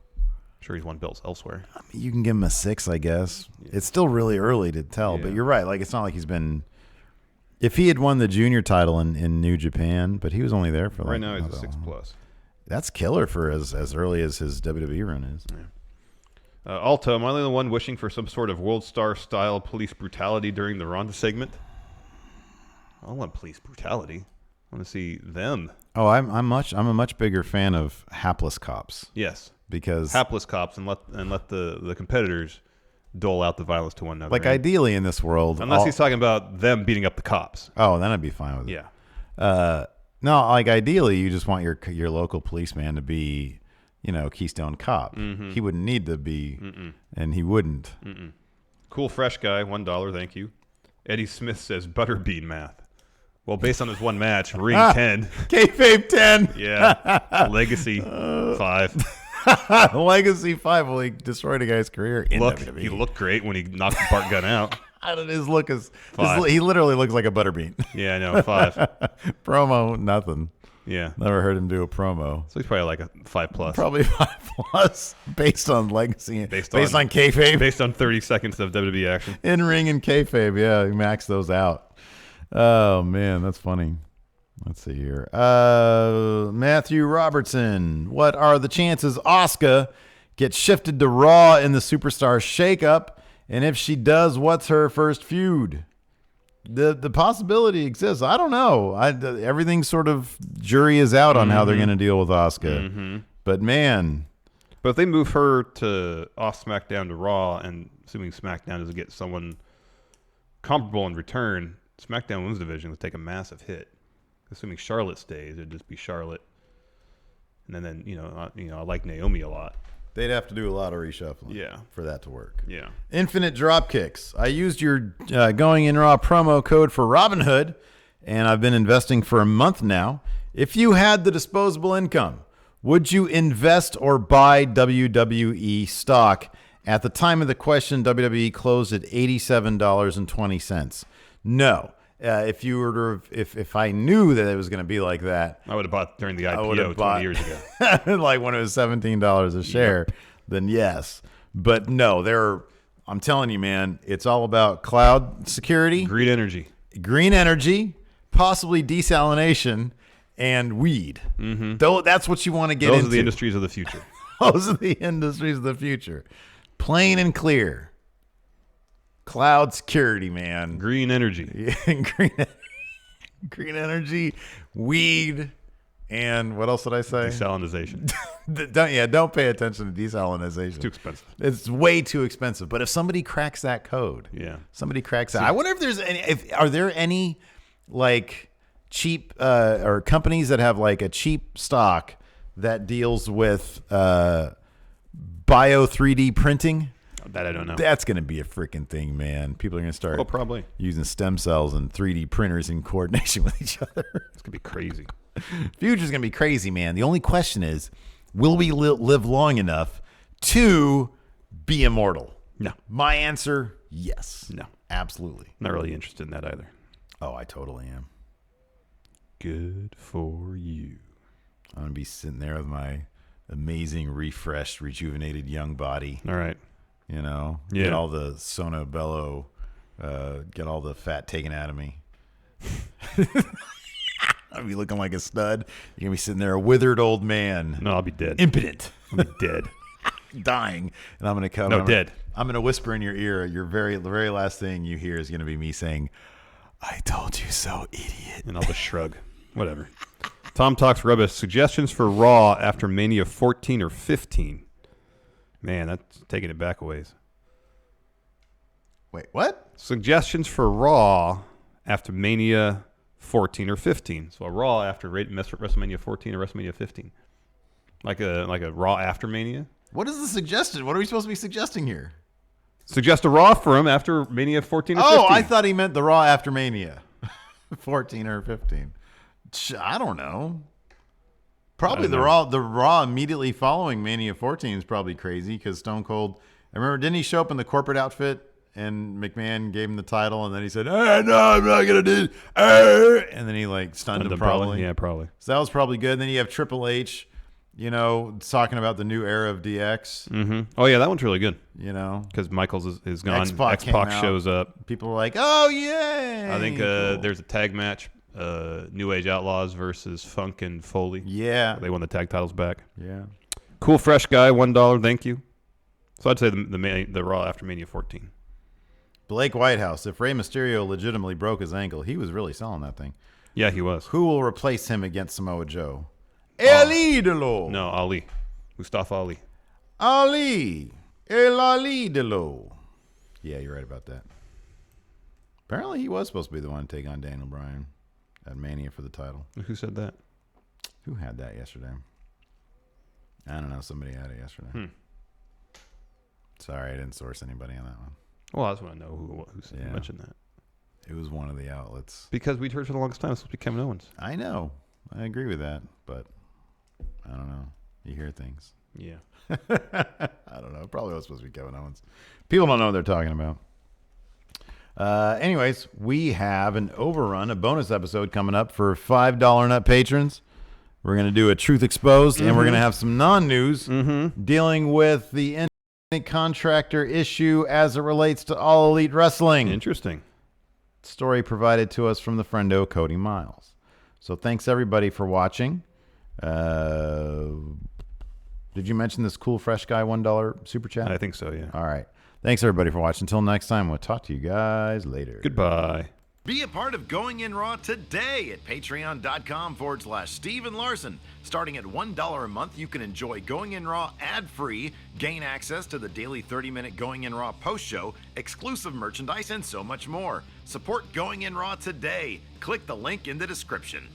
sure he's won belts elsewhere.
I mean, you can give him a 6, I guess. Yeah. It's still really early to tell, but you're right. Like it's not like he's been. If he had won the junior title in New Japan, but he was only there for
right now, he's a 6+.
That's killer for as early as his WWE run is.
Yeah. Alto, am I the one wishing for some sort of World Star style police brutality during the Ronda segment? I don't want police brutality. I want to see them.
Oh, I'm a much bigger fan of hapless cops.
Yes,
because
hapless cops and let the competitors dole out the violence to one another.
Like ideally in this world,
unless he's talking about them beating up the cops.
Oh, then I'd be fine with it.
Yeah.
No, like ideally you just want your local policeman to be, Keystone Cop. He wouldn't need to be, and he wouldn't.
Cool fresh guy, $1, thank you. Eddie Smith says butterbean math. Well, based on this one match, ring 10.
Kayfabe 10.
Yeah. Legacy 5.
Legacy 5. Well, he destroyed a guy's career in WWE.
He looked great when he knocked the Bart gun out.
His look is 5. He literally looks like a butterbean.
Yeah, I know. 5.
Promo, nothing.
Yeah.
Never heard him do a promo.
So he's probably like a 5+.
Probably 5+ based on Legacy. Based on kayfabe.
Based on 30 seconds of WWE action.
In ring and kayfabe, yeah. He maxed those out. Oh, man, that's funny. Let's see here. Matthew Robertson. What are the chances Asuka gets shifted to Raw in the Superstar Shakeup? And if she does, what's her first feud? The possibility exists. I don't know. Everything sort of jury is out on how they're going to deal with Asuka. But man.
But if they move her off SmackDown to Raw, and assuming SmackDown doesn't get someone comparable in return, SmackDown Women's Division would take a massive hit. Assuming Charlotte stays, it'd just be Charlotte. And then I like Naomi a lot.
They'd have to do a lot of reshuffling for that to work.
Yeah.
Infinite Dropkicks. I used your Going In Raw promo code for Robinhood, and I've been investing for a month now. If you had the disposable income, would you invest or buy WWE stock? At the time of the question, WWE closed at $87.20. No. If you were if I knew that it was going to be like that,
I would have bought during the IPO 20 years ago.
Like when it was $17 a share, then yes. But no, I'm telling you, man, it's all about cloud security,
Green energy,
possibly desalination, and weed. Though that's what you want to get into.
Those are the industries of the future.
Those are the industries of the future. Plain and clear. Cloud security, man.
Green energy.
Green energy, weed, and what else did I say?
Desalinization.
Don't pay attention to desalinization.
It's too expensive.
It's way too expensive. But if somebody cracks that code, somebody cracks that. I wonder if there's any. Are there any like cheap or companies that have like a cheap stock that deals with bio 3D printing?
That I don't know.
That's going to be a freaking thing, man. People are going to start
probably
using stem cells and 3D printers in coordination with each other.
It's going to be crazy.
Future's going to be crazy, man. The only question is, will we live long enough to be immortal?
No.
My answer, yes.
No.
Absolutely.
Not really interested in that either.
Oh, I totally am.
Good for you.
I'm going to be sitting there with my amazing, refreshed, rejuvenated young body.
All right.
You know, get all the Sono Bello, get all the fat taken out of me. I'll be looking like a stud. You're going to be sitting there, a withered old man.
No, I'll be dead.
Impotent.
I'll be dead.
Dying. And I'm going to come.
Dead.
I'm going to whisper in your ear. The very last thing you hear is going to be me saying, I told you so, idiot.
And I'll just shrug. Whatever. Tom Talks Rubbish. Suggestions for Raw after Mania 14 or 15. Man, that's taking it back a ways.
Wait, what?
Suggestions for Raw after Mania 14 or 15. So a Raw after WrestleMania 14 or WrestleMania 15. Like a Raw after Mania.
What is the suggestion? What are we supposed to be suggesting here?
Suggest a Raw for him after Mania 14 or 15.
Oh, I thought he meant the Raw after Mania. 14 or 15. I don't know. Probably the Raw immediately following Mania 14 is probably crazy because Stone Cold. I remember, didn't he show up in the corporate outfit and McMahon gave him the title and then he said, "No, I'm not gonna do it." And then he like stunned him probably.
Yeah, probably.
So that was probably good. And then you have Triple H, you know, talking about the new era of DX.
Mm-hmm. Oh yeah, that one's really good.
You know,
because Michaels is gone.
X-Pac
shows up.
People were like, "Oh yeah."
I think cool. There's a tag match. New Age Outlaws versus Funk and Foley.
Yeah.
They won the tag titles back.
Yeah.
Cool Fresh Guy, $1. Thank you. So I'd say the Raw after Mania 14.
Blake Whitehouse. If Rey Mysterio legitimately broke his ankle, he was really selling that thing.
Yeah, he was.
Who will replace him against Samoa Joe? El Idolo.
No, Ali. Mustafa Ali.
Ali. El Idolo. Yeah, you're right about that. Apparently he was supposed to be the one to take on Daniel Bryan at Mania for the title.
Who said that?
Who had that yesterday? I don't know. Somebody had it yesterday. Sorry, I didn't source anybody on that one.
Well, I just want to know who mentioned that.
It was one of the outlets.
Because we'd heard for the longest time it's supposed to be Kevin Owens.
I know. I agree with that, but I don't know. You hear things.
Yeah.
I don't know. It probably was supposed to be Kevin Owens. People don't know what they're talking about. Anyways, we have an overrun, a bonus episode coming up for $5 and up patrons. We're going to do a Truth Exposed, and we're going to have some non-news dealing with the independent contractor issue as it relates to All Elite Wrestling.
Interesting.
Story provided to us from the friendo Cody Miles. So thanks, everybody, for watching. Did you mention this Cool Fresh Guy $1 super chat?
I think so, yeah.
All right. Thanks, everybody, for watching. Until next time, we'll talk to you guys later.
Goodbye.
Be a part of Going In Raw today at patreon.com/Steven Larson. Starting at $1 a month, you can enjoy Going In Raw ad-free, gain access to the daily 30-minute Going In Raw post show, exclusive merchandise, and so much more. Support Going In Raw today. Click the link in the description.